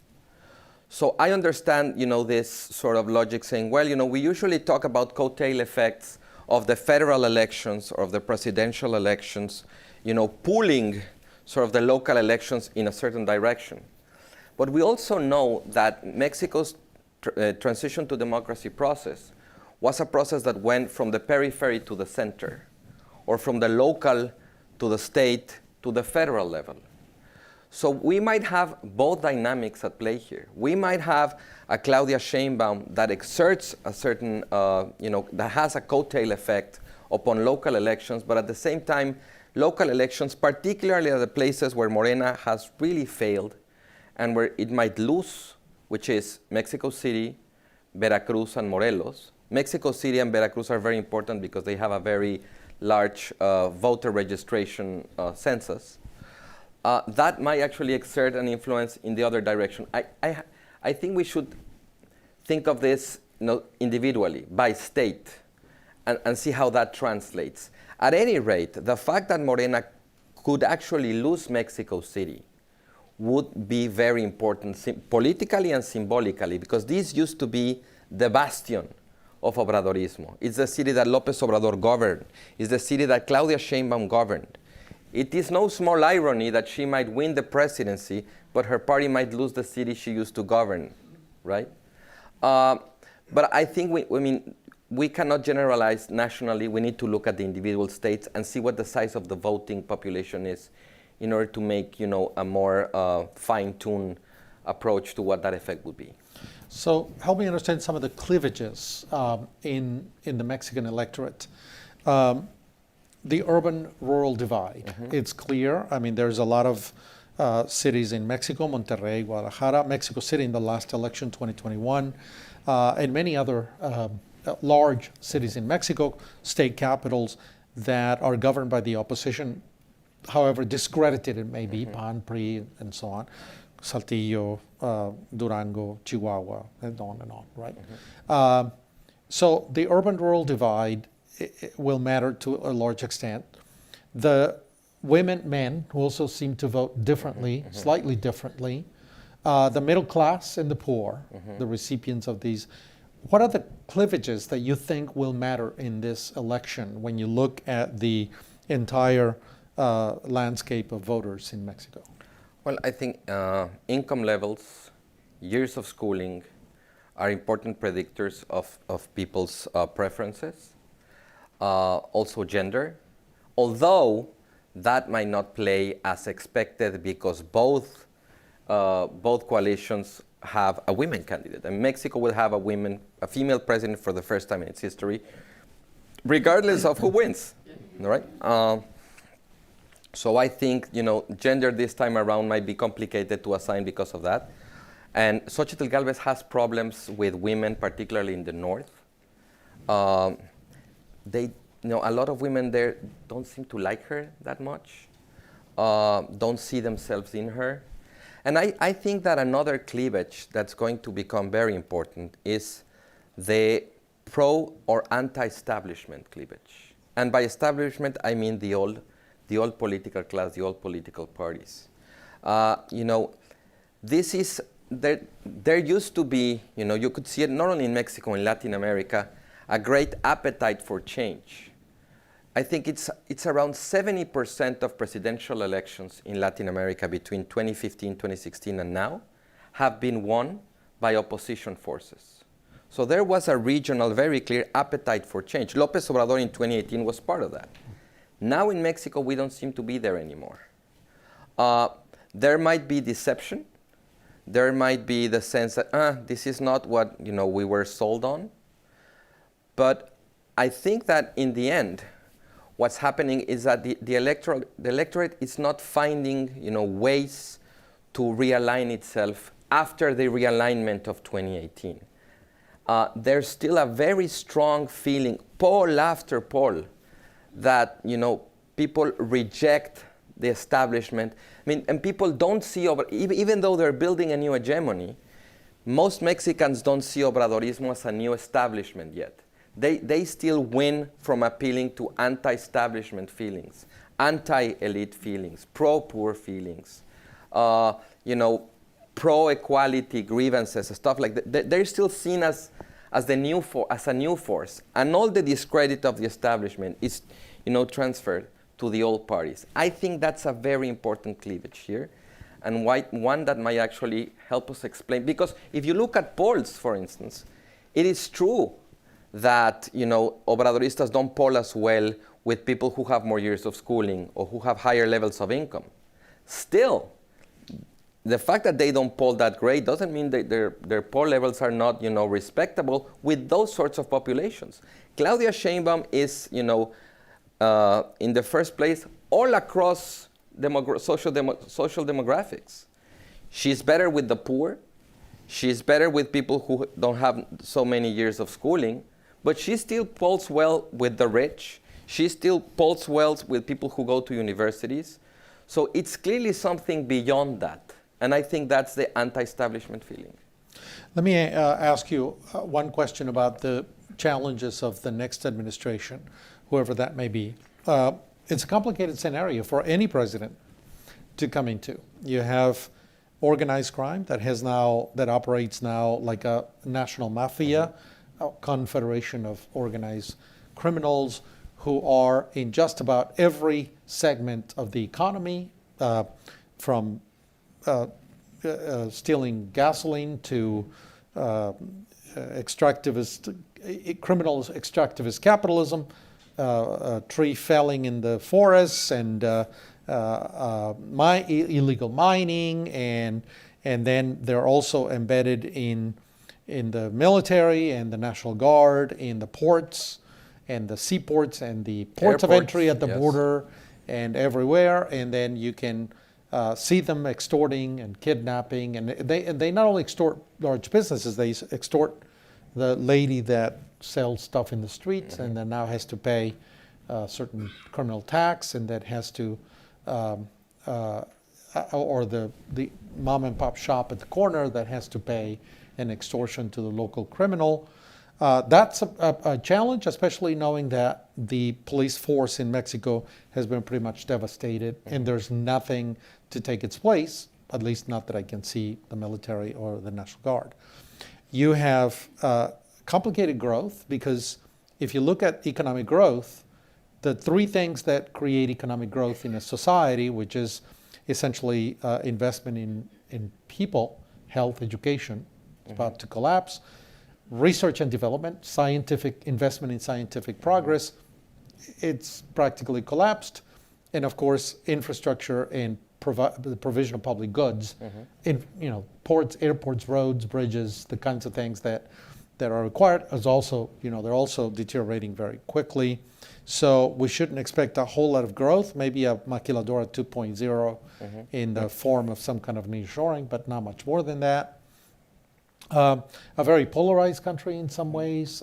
So I understand, this sort of logic saying, well, we usually talk about coattail effects of the federal elections or of the presidential elections, pulling sort of the local elections in a certain direction. But we also know that Mexico's transition to democracy process was a process that went from the periphery to the center, or from the local to the state to the federal level. So we might have both dynamics at play here. We might have a Claudia Sheinbaum that exerts a certain, that has a coattail effect upon local elections, but at the same time, local elections, particularly at the places where Morena has really failed and where it might lose, which is Mexico City, Veracruz, and Morelos. Mexico City and Veracruz are very important because they have a very large voter registration census. That might actually exert an influence in the other direction. I think we should think of this individually, by state, and see how that translates. At any rate, the fact that Morena could actually lose Mexico City would be very important politically and symbolically, because this used to be the bastion of Obradorismo. It's the city that López Obrador governed. It's the city that Claudia Sheinbaum governed. It is no small irony that she might win the presidency, but her party might lose the city she used to govern, right? But I think we cannot generalize nationally. We need to look at the individual states and see what the size of the voting population is in order to make, a more fine-tuned approach to what that effect would be. So help me understand some of the cleavages in the Mexican electorate. The urban-rural divide, it's clear. There's a lot of cities in Mexico, Monterrey, Guadalajara, Mexico City in the last election, 2021, and many other large cities in Mexico, state capitals that are governed by the opposition, however discredited it may be, PAN, PRI, and so on, Saltillo, Durango, Chihuahua, and on, right? So the urban-rural divide will matter to a large extent. The women, men who also seem to vote differently, slightly differently. The middle class and the poor, the recipients of these. What are the cleavages that you think will matter in this election when you look at the entire landscape of voters in Mexico? Well, I think income levels, years of schooling are important predictors of people's preferences. Also gender, although that might not play as expected because both coalitions have a women candidate. And Mexico will have a female president for the first time in its history, regardless of who wins, right? So I think, gender this time around might be complicated to assign because of that. And Xochitl Gálvez has problems with women, particularly in the north. A lot of women there don't seem to like her that much, don't see themselves in her. And I think that another cleavage that's going to become very important is the pro or anti-establishment cleavage. And by establishment, I mean the old political class, the old political parties. This is, there used to be, you could see it not only in Mexico, in Latin America, a great appetite for change. I think it's around 70% of presidential elections in Latin America between 2015, 2016, and now have been won by opposition forces. So there was a regional, very clear appetite for change. López Obrador in 2018 was part of that. Now in Mexico, we don't seem to be there anymore. There might be deception. There might be the sense that, this is not what we were sold on. But I think that in the end, what's happening is that the electorate is not finding ways to realign itself after the realignment of 2018. There's still a very strong feeling, poll after poll, that people reject the establishment. And people don't see, even though they're building a new hegemony, most Mexicans don't see Obradorismo as a new establishment yet. They still win from appealing to anti-establishment feelings, anti-elite feelings, pro-poor feelings, pro-equality grievances, stuff like that. They're still seen as a new force, and all the discredit of the establishment is, transferred to the old parties. I think that's a very important cleavage here, and one that might actually help us explain. Because if you look at polls, for instance, it is true that Obradoristas don't poll as well with people who have more years of schooling or who have higher levels of income. Still, the fact that they don't poll that great doesn't mean that their poll levels are not respectable with those sorts of populations. Claudia Sheinbaum is in the first place all across social demographics. She's better with the poor. She's better with people who don't have so many years of schooling. But she still polls well with the rich. She still polls well with people who go to universities. So it's clearly something beyond that. And I think that's the anti-establishment feeling. Let me ask you one question about the challenges of the next administration, whoever that may be. It's a complicated scenario for any president to come into. You have organized crime that operates now like a national mafia, a confederation of organized criminals who are in just about every segment of the economy, from stealing gasoline to criminals, extractivist capitalism, tree felling in the forests, and illegal mining, and then they're also embedded in the military and the National Guard, in the ports and the seaports and the ports of entry at the border and everywhere. And then you can see them extorting and kidnapping. And they not only extort large businesses, they extort the lady that sells stuff in the streets and then now has to pay a certain criminal tax, and that has to, or the mom and pop shop at the corner that has to pay an extortion to the local criminal. That's a challenge, especially knowing that the police force in Mexico has been pretty much devastated, and there's nothing to take its place, at least not that I can see, the military or the National Guard. You have complicated growth, because if you look at economic growth, the three things that create economic growth in a society, which is essentially investment in people, health, education, about to collapse. Research and development, scientific investment in scientific progress, it's practically collapsed. And of course, infrastructure and the provision of public goods, in ports, airports, roads, bridges, the kinds of things that that are required is also, they're also deteriorating very quickly. So we shouldn't expect a whole lot of growth, maybe a maquiladora 2.0 in the form of some kind of nearshoring, but not much more than that. A very polarized country in some ways,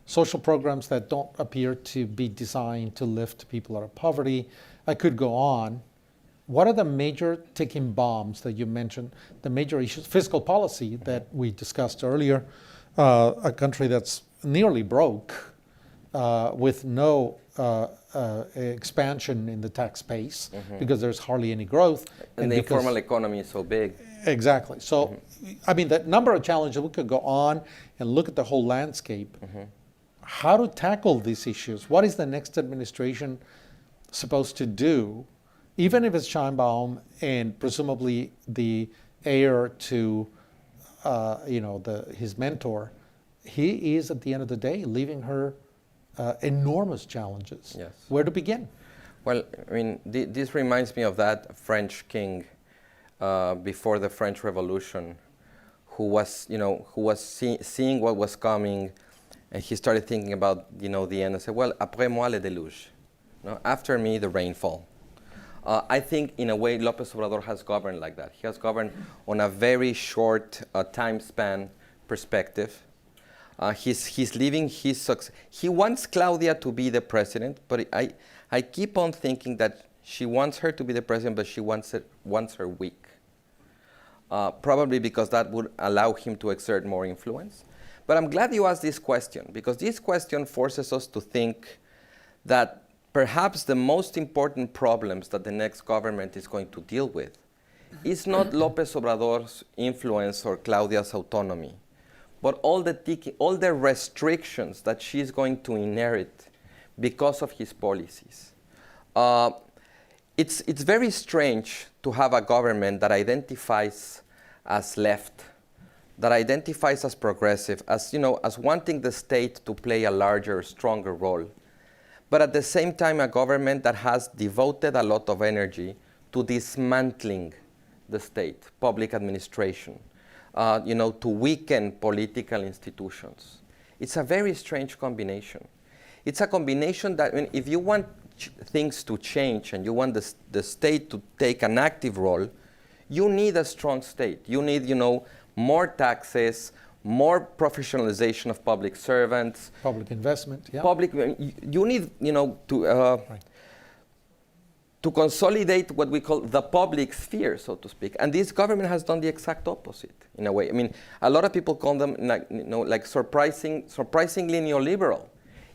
social programs that don't appear to be designed to lift people out of poverty. I could go on. What are the major ticking bombs that you mentioned, the major issues? Fiscal policy that we discussed earlier, a country that's nearly broke, with no expansion in the tax base because there's hardly any growth. And the informal economy is so big. Exactly. So, I mean, the number of challenges, we could go on and look at the whole landscape. How to tackle these issues? What is the next administration supposed to do, even if it's Sheinbaum and presumably the heir to, his mentor? He is, at the end of the day, leaving her enormous challenges. Yes. Where to begin? Well, I mean, this reminds me of that French king before the French Revolution, who was seeing what was coming, and he started thinking about, the end, and said, well, après moi le déluge, after me the rainfall. I think, in a way, López Obrador has governed like that. He has governed on a very short time span perspective. He's leaving his success. He wants Claudia to be the president, but I keep on thinking that she wants her to be the president, but she wants her weak. Probably because that would allow him to exert more influence. But I'm glad you asked this question, because this question forces us to think that perhaps the most important problems that the next government is going to deal with is not López Obrador's influence or Claudia's autonomy, but all the restrictions that she's going to inherit because of his policies. It's very strange to have a government that identifies as left, that identifies as progressive, as wanting the state to play a larger, stronger role, but at the same time a government that has devoted a lot of energy to dismantling the state, public administration, to weaken political institutions. It's a very strange combination. It's a combination that, if you want things to change and you want the state to take an active role, you need a strong state. You need, more taxes, more professionalization of public servants. Public investment, yeah. You need, to consolidate what we call the public sphere, so to speak. And this government has done the exact opposite, in a way. I mean, a lot of people call them, surprisingly neoliberal.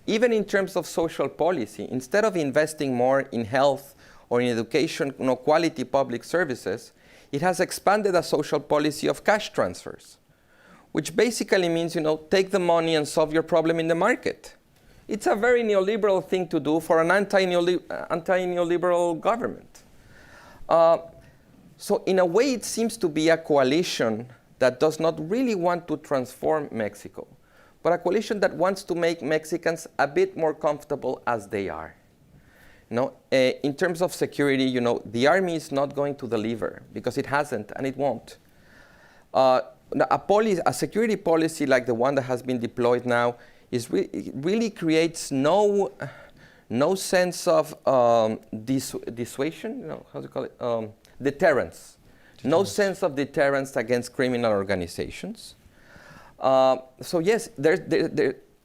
Even in terms of social policy, instead of investing more in health or in education, quality public services, it has expanded a social policy of cash transfers, which basically means, take the money and solve your problem in the market. It's a very neoliberal thing to do for an anti-neoliberal government. So in a way, it seems to be a coalition that does not really want to transform Mexico, but a coalition that wants to make Mexicans a bit more comfortable as they are. In terms of security, the army is not going to deliver because it hasn't and it won't. A security policy like the one that has been deployed now really creates no sense of dissuasion. How do you call it? Deterrence. No sense of deterrence against criminal organizations. So yes,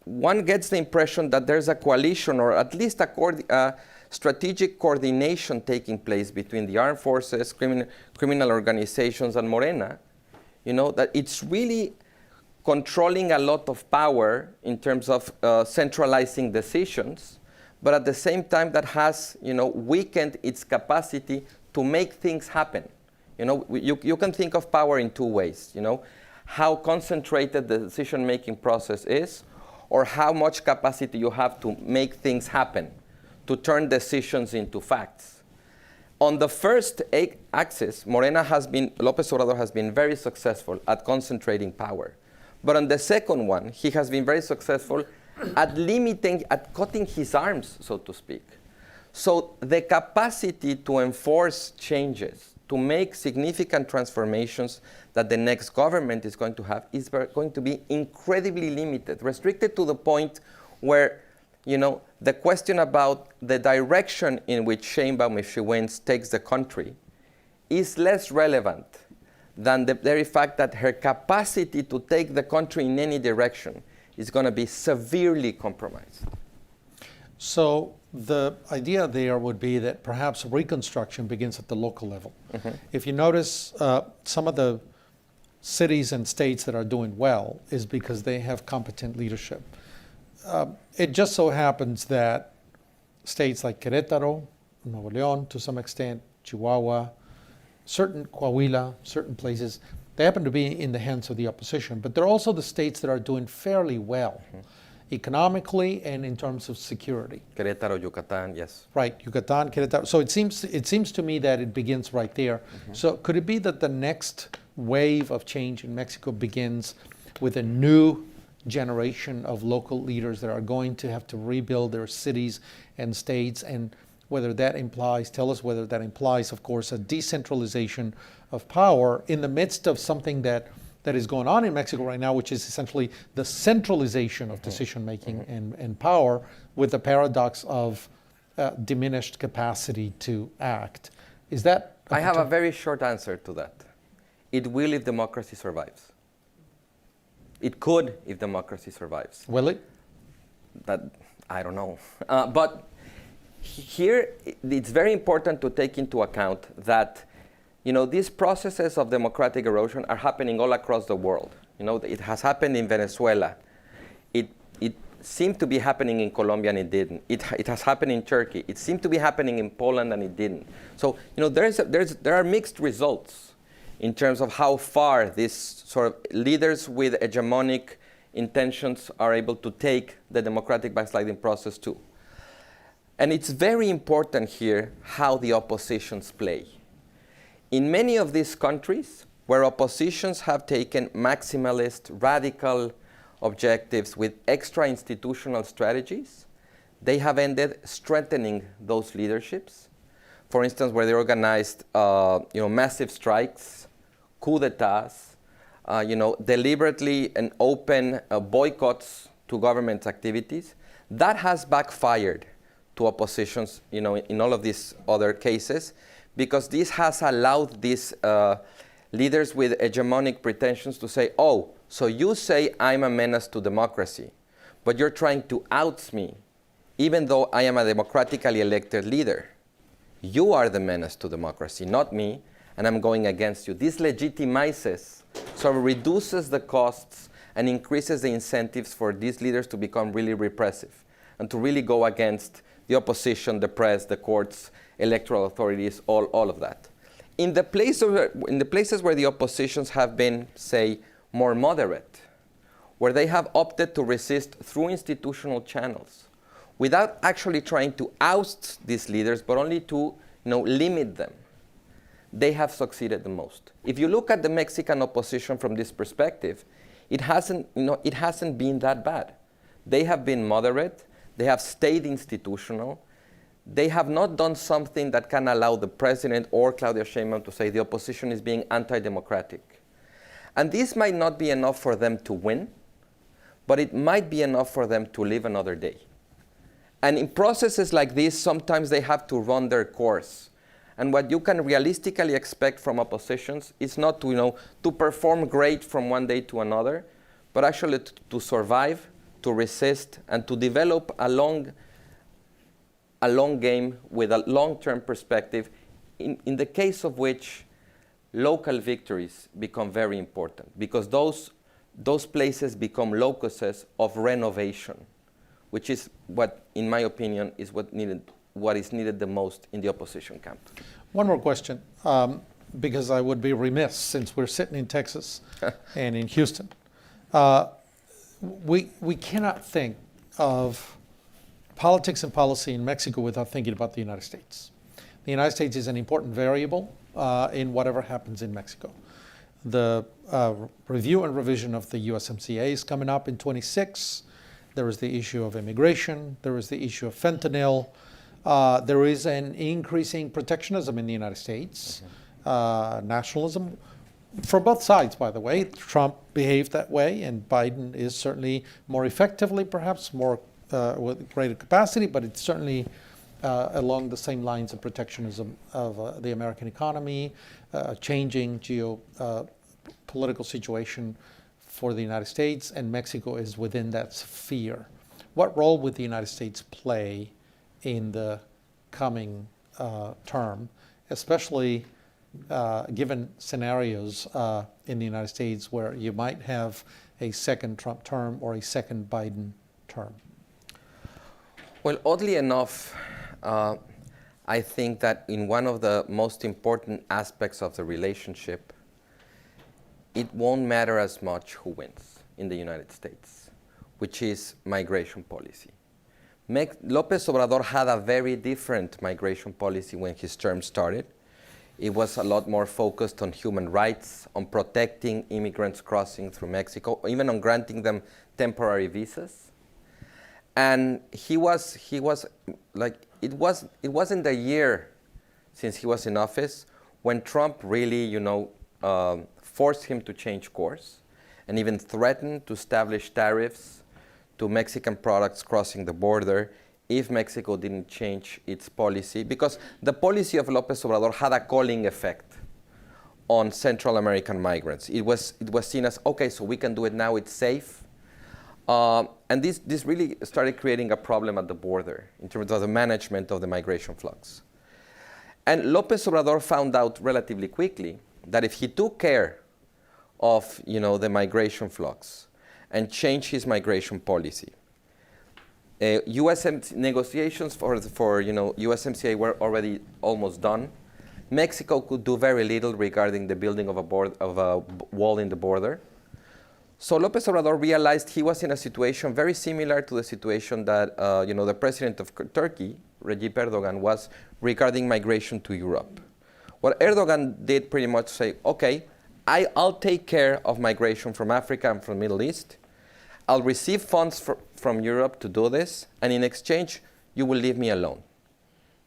one gets the impression that there's a coalition, or at least a strategic coordination taking place between the armed forces, criminal organizations, and Morena. That it's really controlling a lot of power in terms of centralizing decisions, but at the same time that has, weakened its capacity to make things happen. You can think of power in two ways. How concentrated the decision-making process is, or how much capacity you have to make things happen, to turn decisions into facts. On the first axis, López Obrador has been very successful at concentrating power. But on the second one, he has been very successful at cutting his arms, so to speak. So the capacity to enforce changes, to make significant transformations that the next government is going to have is going to be incredibly limited, restricted to the point where, the question about the direction in which Sheinbaum, if she wins, takes the country is less relevant than the very fact that her capacity to take the country in any direction is going to be severely compromised. So the idea there would be that perhaps reconstruction begins at the local level. Mm-hmm. If you notice, some of the cities and states that are doing well is because they have competent leadership. It just so happens that states like Querétaro, Nuevo León, to some extent, Chihuahua, certain Coahuila, certain places, they happen to be in the hands of the opposition, but they're also the states that are doing fairly well, economically and in terms of security. Querétaro, Yucatan, yes. Right, Yucatan, Querétaro. So it seems to me that it begins right there. Mm-hmm. So could it be that the next wave of change in Mexico begins with a new generation of local leaders that are going to have to rebuild their cities and states, and whether that implies, tell us whether that implies, of course, a decentralization of power in the midst of something that is going on in Mexico right now, which is essentially the centralization of decision-making and power, with the paradox of diminished capacity to act. Is that? I have a very short answer to that. It will if democracy survives. It could if democracy survives. Will it? That, I don't know. But here, it's very important to take into account that these processes of democratic erosion are happening all across the world. It has happened in Venezuela. It seemed to be happening in Colombia and it didn't. It has happened in Turkey. It seemed to be happening in Poland and it didn't. So there are mixed results in terms of how far these sort of leaders with hegemonic intentions are able to take the democratic backsliding process too. And it's very important here how the oppositions play. In many of these countries where oppositions have taken maximalist, radical objectives with extra institutional strategies, they have ended strengthening those leaderships. For instance, where they organized massive strikes, coup d'etats, deliberately and open boycotts to government activities, that has backfired to oppositions, in all of these other cases, because this has allowed these leaders with hegemonic pretensions to say, oh, so you say I'm a menace to democracy, but you're trying to oust me, even though I am a democratically elected leader. You are the menace to democracy, not me, and I'm going against you. This legitimizes, sort of reduces the costs and increases the incentives for these leaders to become really repressive and to really go against the opposition, the press, the courts, electoral authorities, all of that. In the places where the oppositions have been, say, more moderate, where they have opted to resist through institutional channels, without actually trying to oust these leaders, but only to limit them, they have succeeded the most. If you look at the Mexican opposition from this perspective, it hasn't been that bad. They have been moderate. They have stayed institutional. They have not done something that can allow the president or Claudia Sheinbaum to say the opposition is being anti-democratic. And this might not be enough for them to win, but it might be enough for them to live another day. And in processes like this, sometimes they have to run their course. And what you can realistically expect from oppositions is not to perform great from one day to another, but actually to survive, to resist, and to develop a long game with a long-term perspective, in the case of which local victories become very important, because those places become locuses of renovation, which is what, in my opinion, is what is needed the most in the opposition camp. One more question, because I would be remiss, since we're sitting in Texas and in Houston. We cannot think of politics and policy in Mexico without thinking about the United States. The United States is an important variable in whatever happens in Mexico. The review and revision of the USMCA is coming up in 26. There is the issue of immigration. There is the issue of fentanyl. There is an increasing protectionism in the United States. nationalism. For both sides, by the way. Trump behaved that way, and Biden is certainly more effectively, perhaps more with greater capacity, but it's certainly along the same lines of protectionism of the American economy, changing geopolitical situation for the United States, and Mexico is within that sphere. What role would the United States play in the coming term, especially given scenarios in the United States where you might have a second Trump term or a second Biden term? Well, oddly enough, I think that in one of the most important aspects of the relationship, it won't matter as much who wins in the United States, which is migration policy. López Obrador had a very different migration policy when his term started. It was a lot more focused on human rights, on protecting immigrants crossing through Mexico, even on granting them temporary visas. And he was like, it wasn't a year since he was in office when Trump really, forced him to change course and even threatened to establish tariffs to Mexican products crossing the border if Mexico didn't change its policy, because the policy of López Obrador had a calling effect on Central American migrants. It was seen as, okay, so we can do it now, it's safe. And this really started creating a problem at the border in terms of the management of the migration flux. And López Obrador found out relatively quickly that if he took care of the migration flux and changed his migration policy, negotiations for USMCA were already almost done. Mexico could do very little regarding the building of a wall in the border. So López Obrador realized he was in a situation very similar to the situation that the president of Turkey, Recep Erdogan, was regarding migration to Europe. What Erdogan did pretty much say, okay, I'll take care of migration from Africa and from the Middle East. I'll receive funds from Europe to do this, and in exchange, you will leave me alone.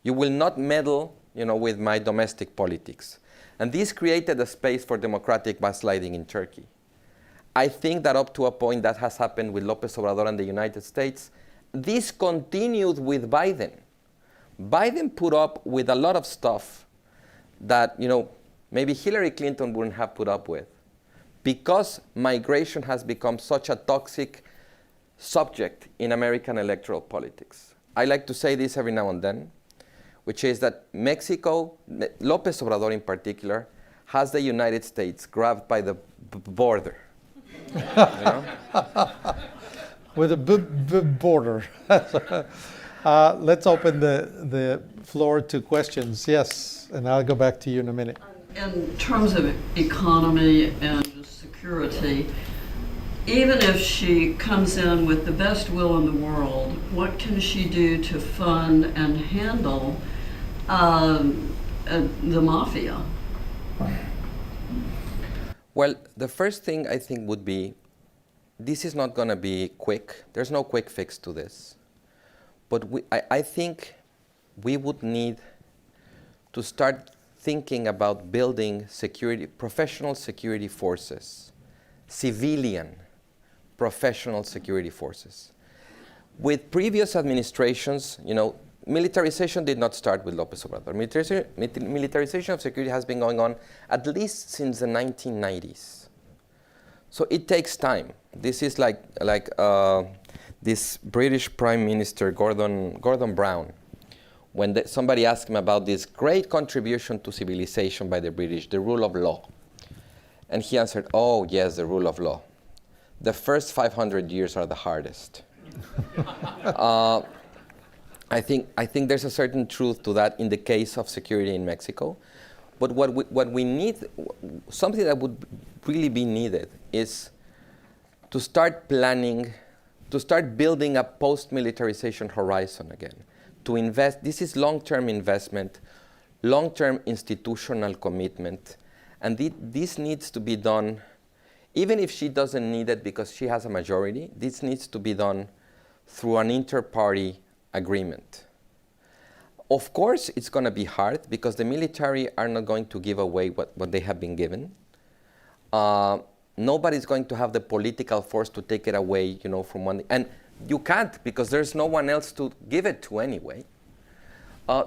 You will not meddle, with my domestic politics. And this created a space for democratic backsliding in Turkey. I think that up to a point that has happened with López Obrador and the United States. This continued with Biden. Biden put up with a lot of stuff that, maybe Hillary Clinton wouldn't have put up with, because migration has become such a toxic subject in American electoral politics. I like to say this every now and then, which is that Mexico, López Obrador in particular, has the United States grabbed by the border. With a border. Let's open the floor to questions. Yes, and I'll go back to you in a minute. In terms of economy and security, even if she comes in with the best will in the world, what can she do to fund and handle the mafia? Well, the first thing I think would be, this is not going to be quick. There's no quick fix to this. But I think we would need to start thinking about building professional security forces, civilian professional security forces. With previous administrations, militarization did not start with López Obrador. Militarization of security has been going on at least since the 1990s. So it takes time. This is like this British Prime Minister, Gordon Brown, when somebody asked him about this great contribution to civilization by the British, the rule of law. And he answered, oh, yes, the rule of law. The first 500 years are the hardest. I think there's a certain truth to that in the case of security in Mexico. But what we need, something that would really be needed, is to start planning, to start building a post-militarization horizon again. To invest, this is long-term investment, long-term institutional commitment, and this needs to be done, even if she doesn't need it because she has a majority, this needs to be done through an inter-party agreement. Of course, it's going to be hard because the military are not going to give away what they have been given. Nobody's going to have the political force to take it away, from one. And you can't because there's no one else to give it to anyway.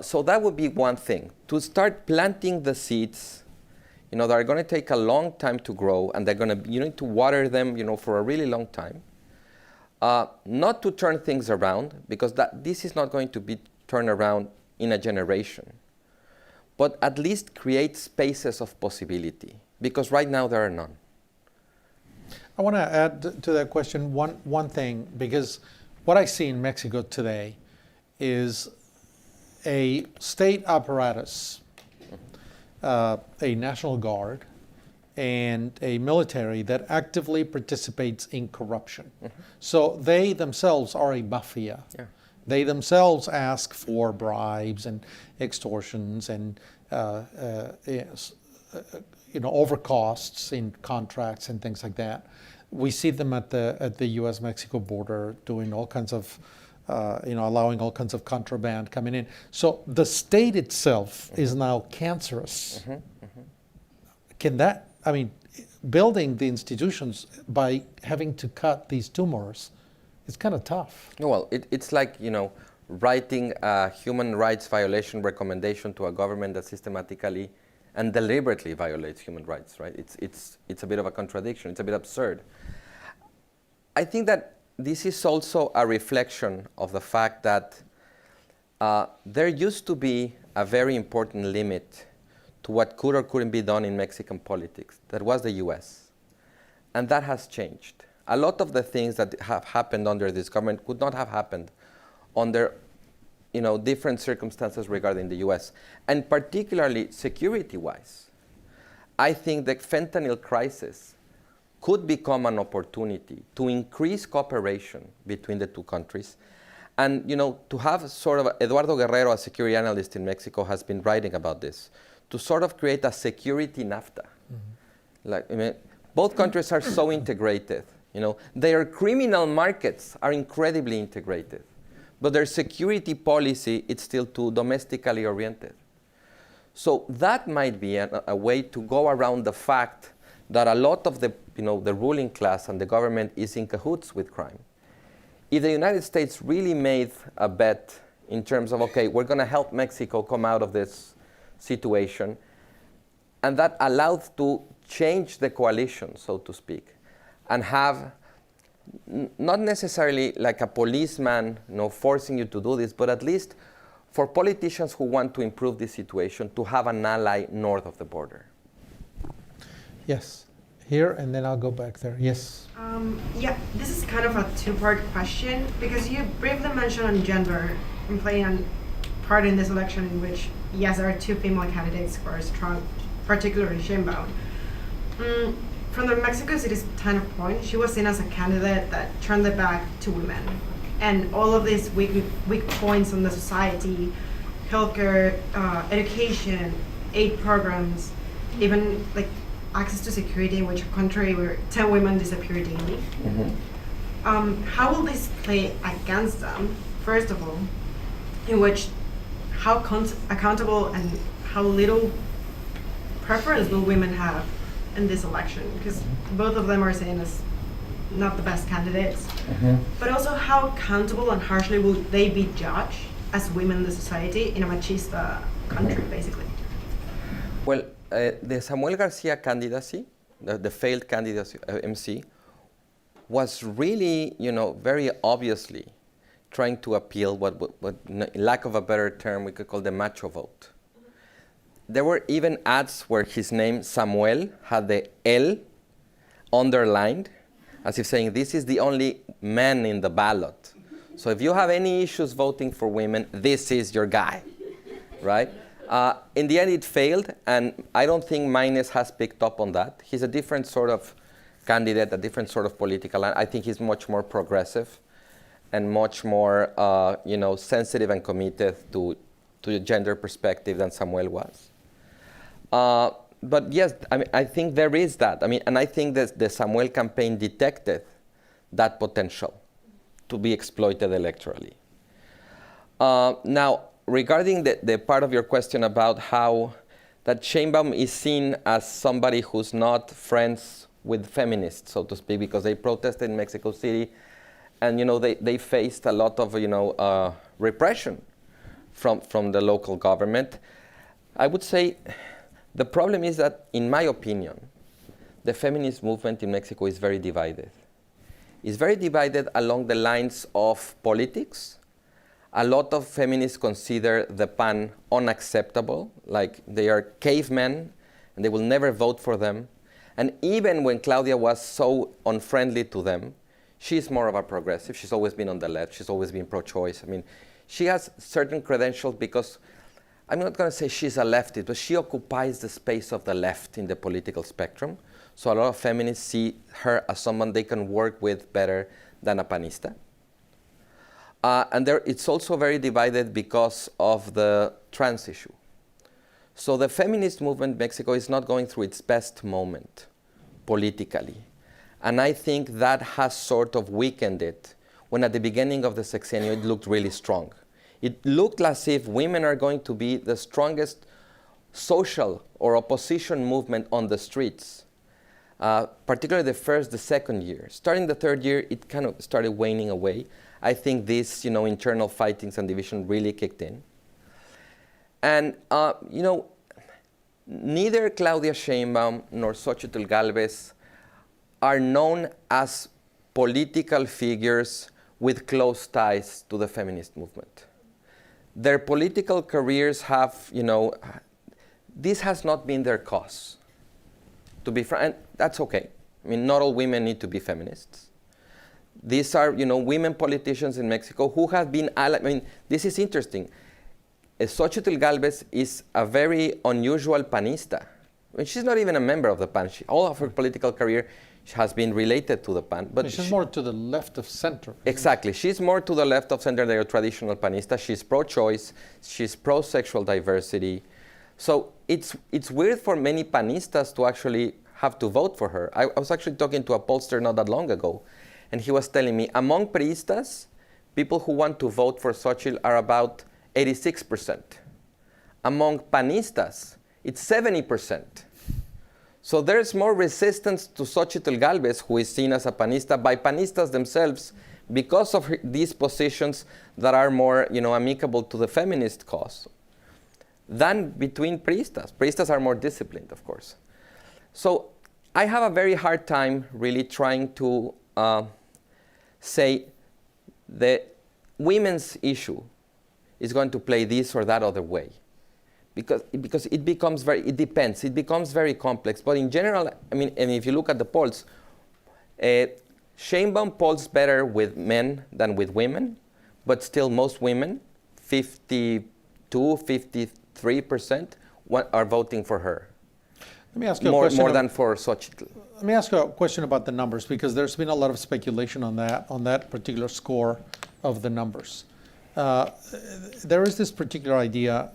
So that would be one thing, to start planting the seeds, that are going to take a long time to grow, and they're going to, you need to water them, for a really long time. Not to turn things around, because this is not going to be turned around in a generation, but at least create spaces of possibility, because right now there are none. I want to add to that question one thing, because what I see in Mexico today is a state apparatus, a National Guard, and a military that actively participates in corruption. Mm-hmm. So they themselves are a mafia. Yeah. They themselves ask for bribes and extortions and overcosts in contracts and things like that. We see them at the U.S.-Mexico border doing all kinds of, allowing all kinds of contraband coming in. So the state itself mm-hmm. is now cancerous. Mm-hmm. Mm-hmm. Can that, building the institutions by having to cut these tumors, it's kind of tough. Well, it's like, writing a human rights violation recommendation to a government that systematically and deliberately violates human rights, right? It's a bit of a contradiction. It's a bit absurd. I think that this is also a reflection of the fact that there used to be a very important limit to what could or couldn't be done in Mexican politics. That was the US. And that has changed. A lot of the things that have happened under this government could not have happened under different circumstances regarding the US. And particularly security-wise, I think the fentanyl crisis could become an opportunity to increase cooperation between the two countries. And to have sort of, Eduardo Guerrero, a security analyst in Mexico, has been writing about this, to sort of create a security NAFTA. Mm-hmm. Both countries are so integrated. Their criminal markets are incredibly integrated, but their security policy, it's still too domestically oriented. So that might be a way to go around the fact that a lot of the ruling class and the government is in cahoots with crime. If the United States really made a bet in terms of, okay, we're going to help Mexico come out of this situation, and that allowed to change the coalition, so to speak, and have not necessarily like a policeman forcing you to do this, but at least for politicians who want to improve this situation, to have an ally north of the border. Yes, here, and then I'll go back there. Yes. Yeah, this is kind of a two-part question, because you briefly mentioned on gender and playing a part in this election in which, yes, there are two female candidates who are strong, particularly Sheinbaum. From the Mexico City's standpoint, she was seen as a candidate that turned their back to women. And all of these weak points in the society, healthcare, education, aid programs, even like access to security, in which a country where 10 women disappear daily. Mm-hmm. How will this play against them, first of all, in which how accountable and how little preference will women have in this election? Because both of them are seen as not the best candidates. Mm-hmm. But also how accountable and harshly will they be judged as women in the society in a machista country, basically? Well, the Samuel Garcia candidacy, the failed candidacy, MC, was really, very obviously trying to appeal what, lack of a better term, we could call the macho vote. There were even ads where his name, Samuel, had the L underlined, as if saying, this is the only man in the ballot. So if you have any issues voting for women, this is your guy, right? In the end, it failed, and I don't think Maynes has picked up on that. He's a different sort of candidate, a different sort of political, and I think he's much more progressive and much more, sensitive and committed to the gender perspective than Samuel was. But yes, I think there is that. And I think that the Samuel campaign detected that potential to be exploited electorally. Now, regarding the part of your question about how that Sheinbaum is seen as somebody who's not friends with feminists, so to speak, because they protested in Mexico City, and they faced a lot of repression from the local government. I would say the problem is that, in my opinion, the feminist movement in Mexico is very divided. It's very divided along the lines of politics. A lot of feminists consider the PAN unacceptable, like they are cavemen and they will never vote for them. And even when Claudia was so unfriendly to them, she's more of a progressive. She's always been on the left. She's always been pro-choice. I mean, she has certain credentials because, I'm not going to say she's a leftist, but she occupies the space of the left in the political spectrum. So a lot of feminists see her as someone they can work with better than a panista. And it's also very divided because of the trans issue. So the feminist movement in Mexico is not going through its best moment politically. And I think that has sort of weakened it when at the beginning of the sexennium it looked really strong. It looked as if women are going to be the strongest social or opposition movement on the streets, particularly the second year. Starting the third year, it kind of started waning away. I think this, internal fightings and division really kicked in. And, neither Claudia Sheinbaum nor Xochitl Gálvez are known as political figures with close ties to the feminist movement. Their political careers have, this has not been their cause, to be frank, and that's okay. I mean, not all women need to be feminists. These are, women politicians in Mexico who have been, this is interesting. Xochitl Gálvez is a very unusual panista. I mean, she's not even a member of the PAN. All of her political career has been related to the PAN. But she's more to the left of center. Exactly. She's more to the left of center than a traditional panista. She's pro-choice. She's pro-sexual diversity. So it's weird for many panistas to actually have to vote for her. I was actually talking to a pollster not that long ago, and he was telling me, among priistas, people who want to vote for Xochitl are about 86%. Among panistas, it's 70%. So there's more resistance to Xochitl Gálvez, who is seen as a panista, by panistas themselves because of these positions that are more, amicable to the feminist cause than between priistas. Priistas are more disciplined, of course. So I have a very hard time really trying to say the women's issue is going to play this or that other way. Because it becomes it depends. It becomes very complex. But in general, and if you look at the polls, Sheinbaum polls better with men than with women, but still most women, 53%, are voting for her. Let me ask you a question. More than for Xochitl. Let me ask you a question about the numbers, because there's been a lot of speculation on that particular score of the numbers. There is this particular idea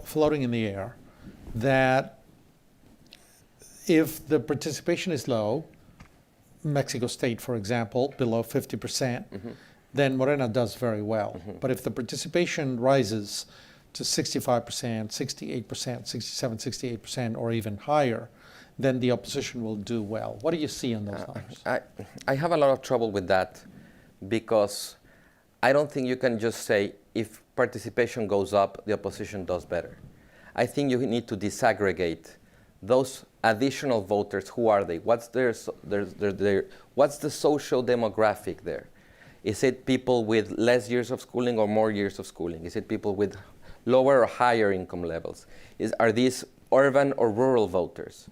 floating in the air that if the participation is low, Mexico State, for example, below 50%, then Morena does very well. But if the participation rises to 65%, 68%, 67, 68%, or even higher, then the opposition will do well. What do you see in those numbers? I have a lot of trouble with that, because I don't think you can just say if participation goes up, the opposition does better. I think you need to disaggregate those additional voters. Who are they? What's what's the social demographic there? Is it people with less years of schooling or more years of schooling? Is it people with lower or higher income levels? Are these urban or rural voters?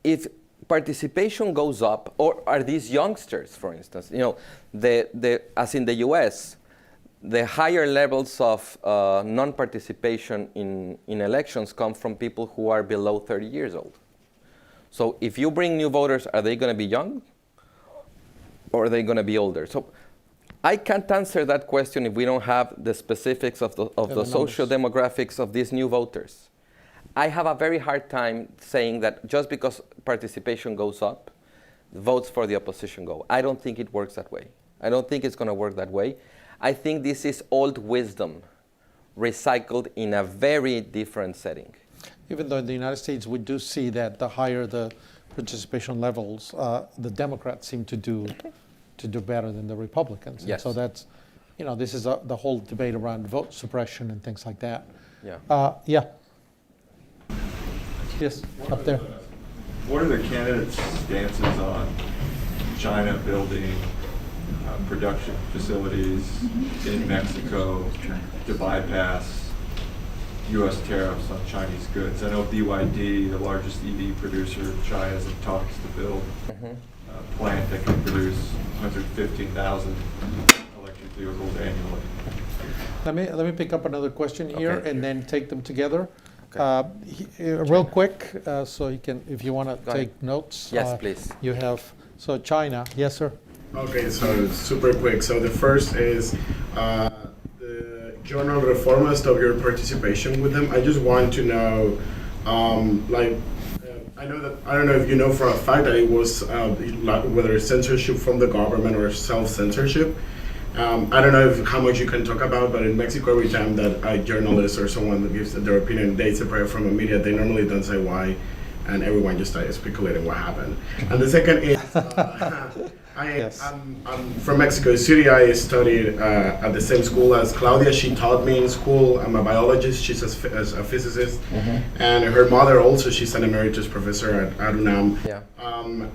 If participation goes up, or are these youngsters, for instance? As in the U.S., the higher levels of non-participation in elections come from people who are below 30 years old. So if you bring new voters, are they going to be young, or are they going to be older? So I can't answer that question if we don't have the specifics of the social demographics of these new voters. I have a very hard time saying that just because participation goes up, votes for the opposition go. I don't think it works that way. I don't think it's going to work that way. I think this is old wisdom recycled in a very different setting. Even though in the United States we do see that the higher the participation levels, the Democrats seem to do better than the Republicans. And Yes. so that's, this is the whole debate around vote suppression and things like that. Yeah. Yeah. Yes, up there. What are the candidates' stances on China building production facilities in Mexico to bypass U.S. tariffs on Chinese goods? I know BYD, the largest EV producer in China, is in talks to build a plant that can produce 115,000 electric vehicles annually. Let me pick up another question here Okay. and then take them together. Okay. Real quick, so you can, if you want to Go ahead. take notes. Yes, please. You have, so China, yes, sir. Okay, so super quick. So the first is the journal Reforma of your participation with them. I just want to know, I don't know if you know for a fact that it was whether censorship from the government or self-censorship. I don't know how much you can talk about, but in Mexico, every time that a journalist or someone that gives their opinion, they separate from the media, they normally don't say why, and everyone just started speculating what happened. And the second is, Yes. I'm from Mexico City. I studied at the same school as Claudia. She taught me in school. I'm a biologist. She's a physicist. And her mother also, she's an emeritus professor at UNAM. Yeah.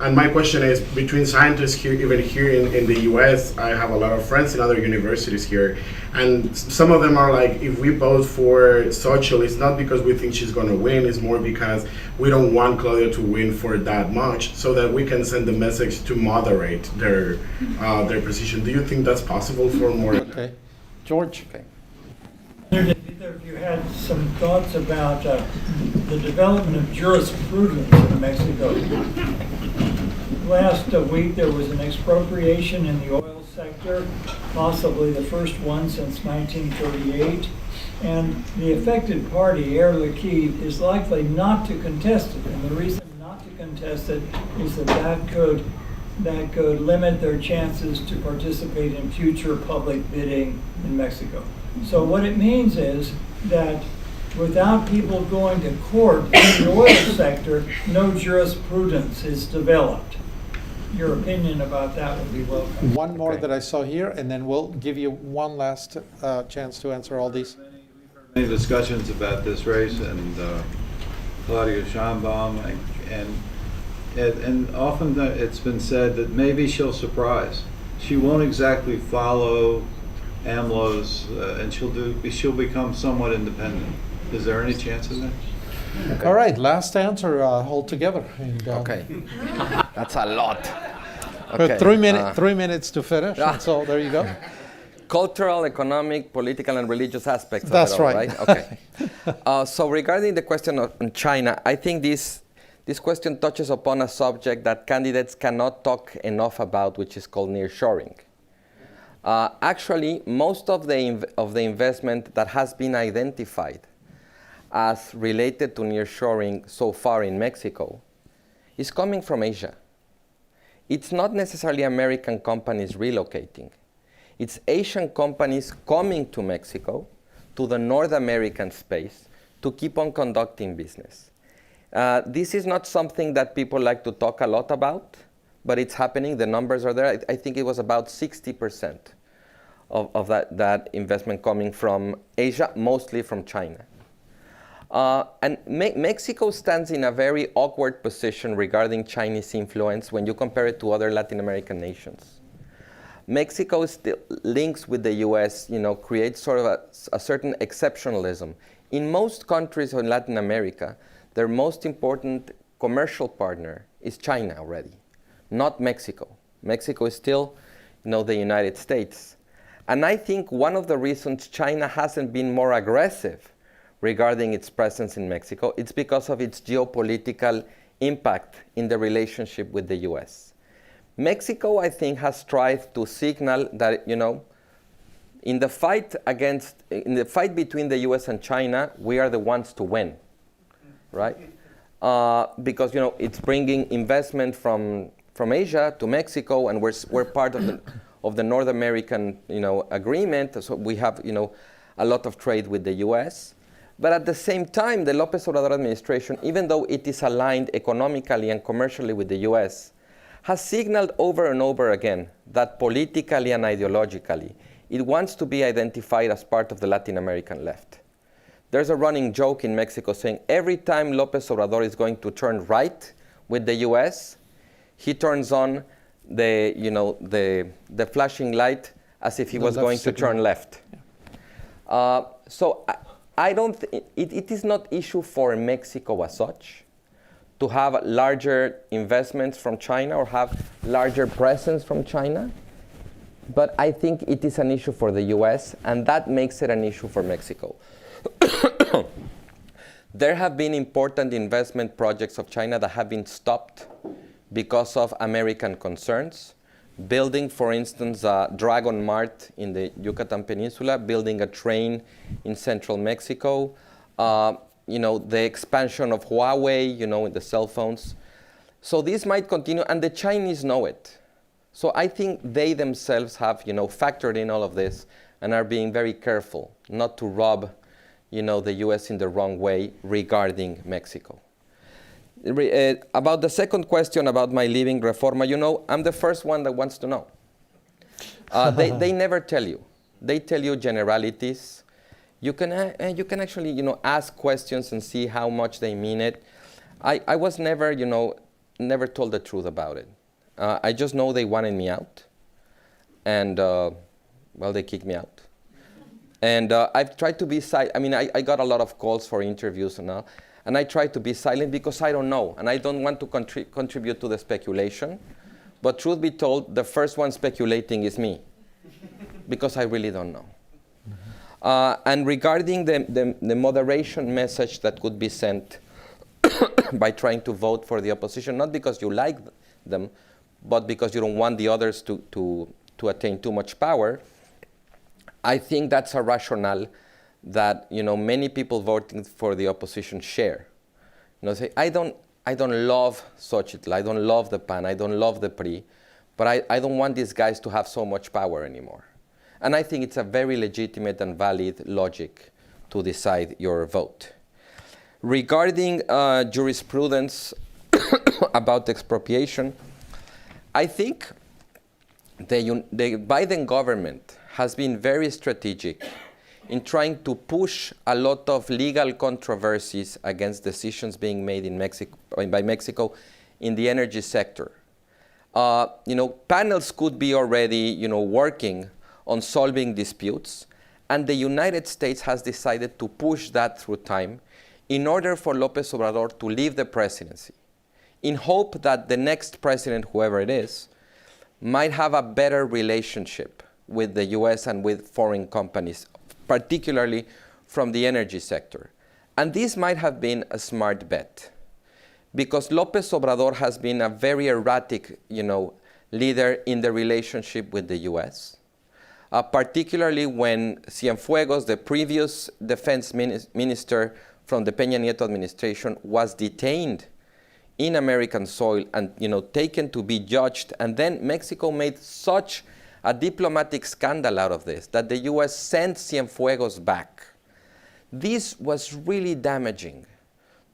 And my question is, between scientists here, even here in the US, I have a lot of friends in other universities here. And some of them are like, if we vote for Social, it's not because we think she's going to win. It's more because we don't want Claudia to win for that much, so that we can send the message to moderate their position. Do you think that's possible for more? Okay. George? Okay. Either of you had some thoughts about the development of jurisprudence in Mexico. Last week there was an expropriation in the oil sector, possibly the first one since 1938, and the affected party, Air Liquide, is likely not to contest it, and the reason not to contest it is that could limit their chances to participate in future public bidding in Mexico. So what it means is that without people going to court in the oil sector, no jurisprudence is developed. Your opinion about that would be welcome. One more Okay. that I saw here, and then we'll give you one last chance to answer all these. Many discussions about this race, and Claudia Sheinbaum, and often it's been said that maybe she'll surprise. She won't exactly follow AMLO's, and she'll become somewhat independent. Is there any chance of that? Okay. All right, last answer altogether. And, Okay. That's a lot. but Okay. 3 minutes to finish, and so there you go. Cultural, economic, political, and religious aspects of That's it all, right. Okay. So regarding the question of China, I think this question touches upon a subject that candidates cannot talk enough about, which is called nearshoring. Actually, most of the investment that has been identified as related to nearshoring so far in Mexico is coming from Asia. It's not necessarily American companies relocating. It's Asian companies coming to Mexico, to the North American space, to keep on conducting business. This is not something that people like to talk a lot about, but it's happening. The numbers are there. I think it was about 60% of that investment coming from Asia, mostly from China. And Mexico stands in a very awkward position regarding Chinese influence when you compare it to other Latin American nations. Mexico still links with the US, creates sort of a certain exceptionalism. In most countries in Latin America, their most important commercial partner is China already, not Mexico. Mexico is still, the United States. And I think one of the reasons China hasn't been more aggressive regarding its presence in Mexico, it's because of its geopolitical impact in the relationship with the US. Mexico, I think, has tried to signal that, in the fight between the US and China, we are the ones to win, right? Because, it's bringing investment from Asia to Mexico, and we're part of the North American, agreement. So we have, a lot of trade with the U.S. But at the same time, the López Obrador administration, even though it is aligned economically and commercially with the U.S., has signaled over and over again that politically and ideologically, it wants to be identified as part of the Latin American left. There's a running joke in Mexico saying every time López Obrador is going to turn right with the U.S., he turns on the flashing light as if he was going to turn left. Yeah. So I don't. It is not issue for Mexico as such to have larger investments from China or have larger presence from China. But I think it is an issue for the US, and that makes it an issue for Mexico. There have been important investment projects of China that have been stopped because of American concerns. Building, for instance, a Dragon Mart in the Yucatan Peninsula, building a train in central Mexico, the expansion of Huawei, in the cell phones. So this might continue, and the Chinese know it. So I think they themselves have, factored in all of this and are being very careful not to rub, the U.S. in the wrong way regarding Mexico. About the second question about my leaving Reforma, I'm the first one that wants to know. They never tell you. They tell you generalities. You can actually, ask questions and see how much they mean it. I was never, never told the truth about it. I just know they wanted me out, and they kicked me out. And I've tried to be silent. I mean, I got a lot of calls for interviews and all, and I tried to be silent because I don't know, and I don't want to contribute to the speculation. But truth be told, the first one speculating is me, because I really don't know. And regarding the moderation message that could be sent by trying to vote for the opposition, not because you like them, but because you don't want the others to attain too much power, I think that's a rationale that many people voting for the opposition share. Say, I don't love Xochitl, I don't love the PAN, I don't love the PRI, but I don't want these guys to have so much power anymore. And I think it's a very legitimate and valid logic to decide your vote. Regarding jurisprudence about expropriation, I think the Biden government has been very strategic in trying to push a lot of legal controversies against decisions being made in by Mexico in the energy sector. Panels could be already, working on solving disputes, and the United States has decided to push that through time in order for López Obrador to leave the presidency, in hope that the next president, whoever it is, might have a better relationship with the US and with foreign companies, particularly from the energy sector. And this might have been a smart bet, because López Obrador has been a very erratic, leader in the relationship with the US. Particularly when Cienfuegos, the previous defense minister from the Peña Nieto administration, was detained in American soil and taken to be judged. And then Mexico made such a diplomatic scandal out of this that the US sent Cienfuegos back. This was really damaging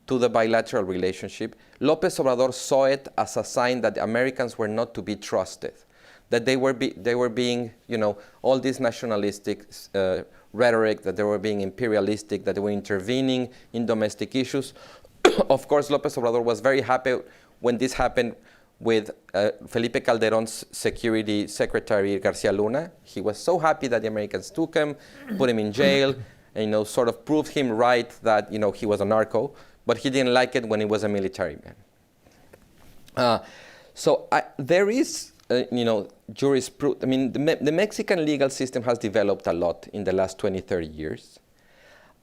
to the bilateral relationship. López Obrador saw it as a sign that the Americans were not to be trusted, that they were being, all this nationalistic rhetoric, that they were being imperialistic, that they were intervening in domestic issues. Of course, López Obrador was very happy when this happened with Felipe Calderón's security secretary, Garcia Luna. He was so happy that the Americans took him, put him in jail, and sort of proved him right that he was a narco, but he didn't like it when he was a military man. So there is jurisprudence. I mean, the Mexican legal system has developed a lot in the last 20, 30 years.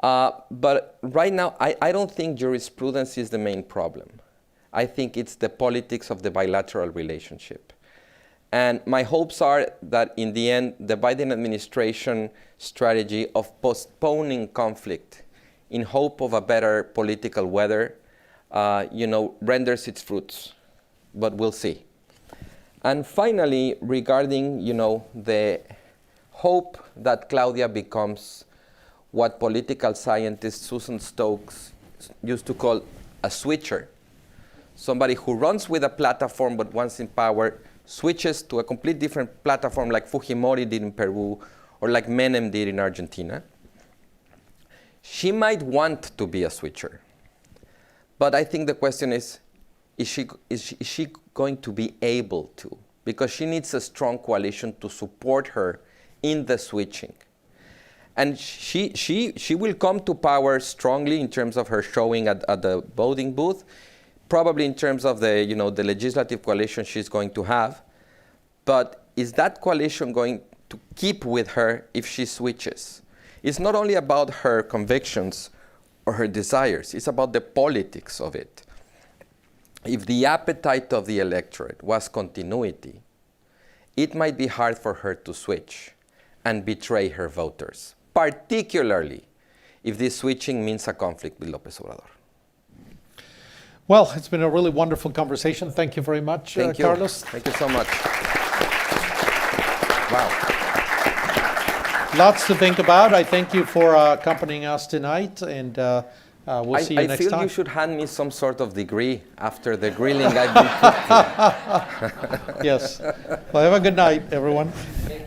But right now, I don't think jurisprudence is the main problem. I think it's the politics of the bilateral relationship. And my hopes are that in the end, the Biden administration strategy of postponing conflict in hope of a better political weather, renders its fruits. But we'll see. And finally, regarding, the hope that Claudia becomes what political scientist Susan Stokes used to call a switcher, somebody who runs with a platform but once in power switches to a complete different platform like Fujimori did in Peru or like Menem did in Argentina. She might want to be a switcher. But I think the question is she going to be able to? Because she needs a strong coalition to support her in the switching. And she will come to power strongly in terms of her showing at the voting booth, probably in terms of the, the legislative coalition she's going to have. But is that coalition going to keep with her if she switches? It's not only about her convictions or her desires, it's about the politics of it. If the appetite of the electorate was continuity, it might be hard for her to switch and betray her voters, particularly if this switching means a conflict with López Obrador. Well, it's been a really wonderful conversation. Thank you very much, Thank you. Carlos. Thank you so much. Wow. Lots to think about. I thank you for accompanying us tonight, and we'll see you next time. I feel you should hand me some sort of degree after the grilling I've been put through. Yes. Well, have a good night, everyone.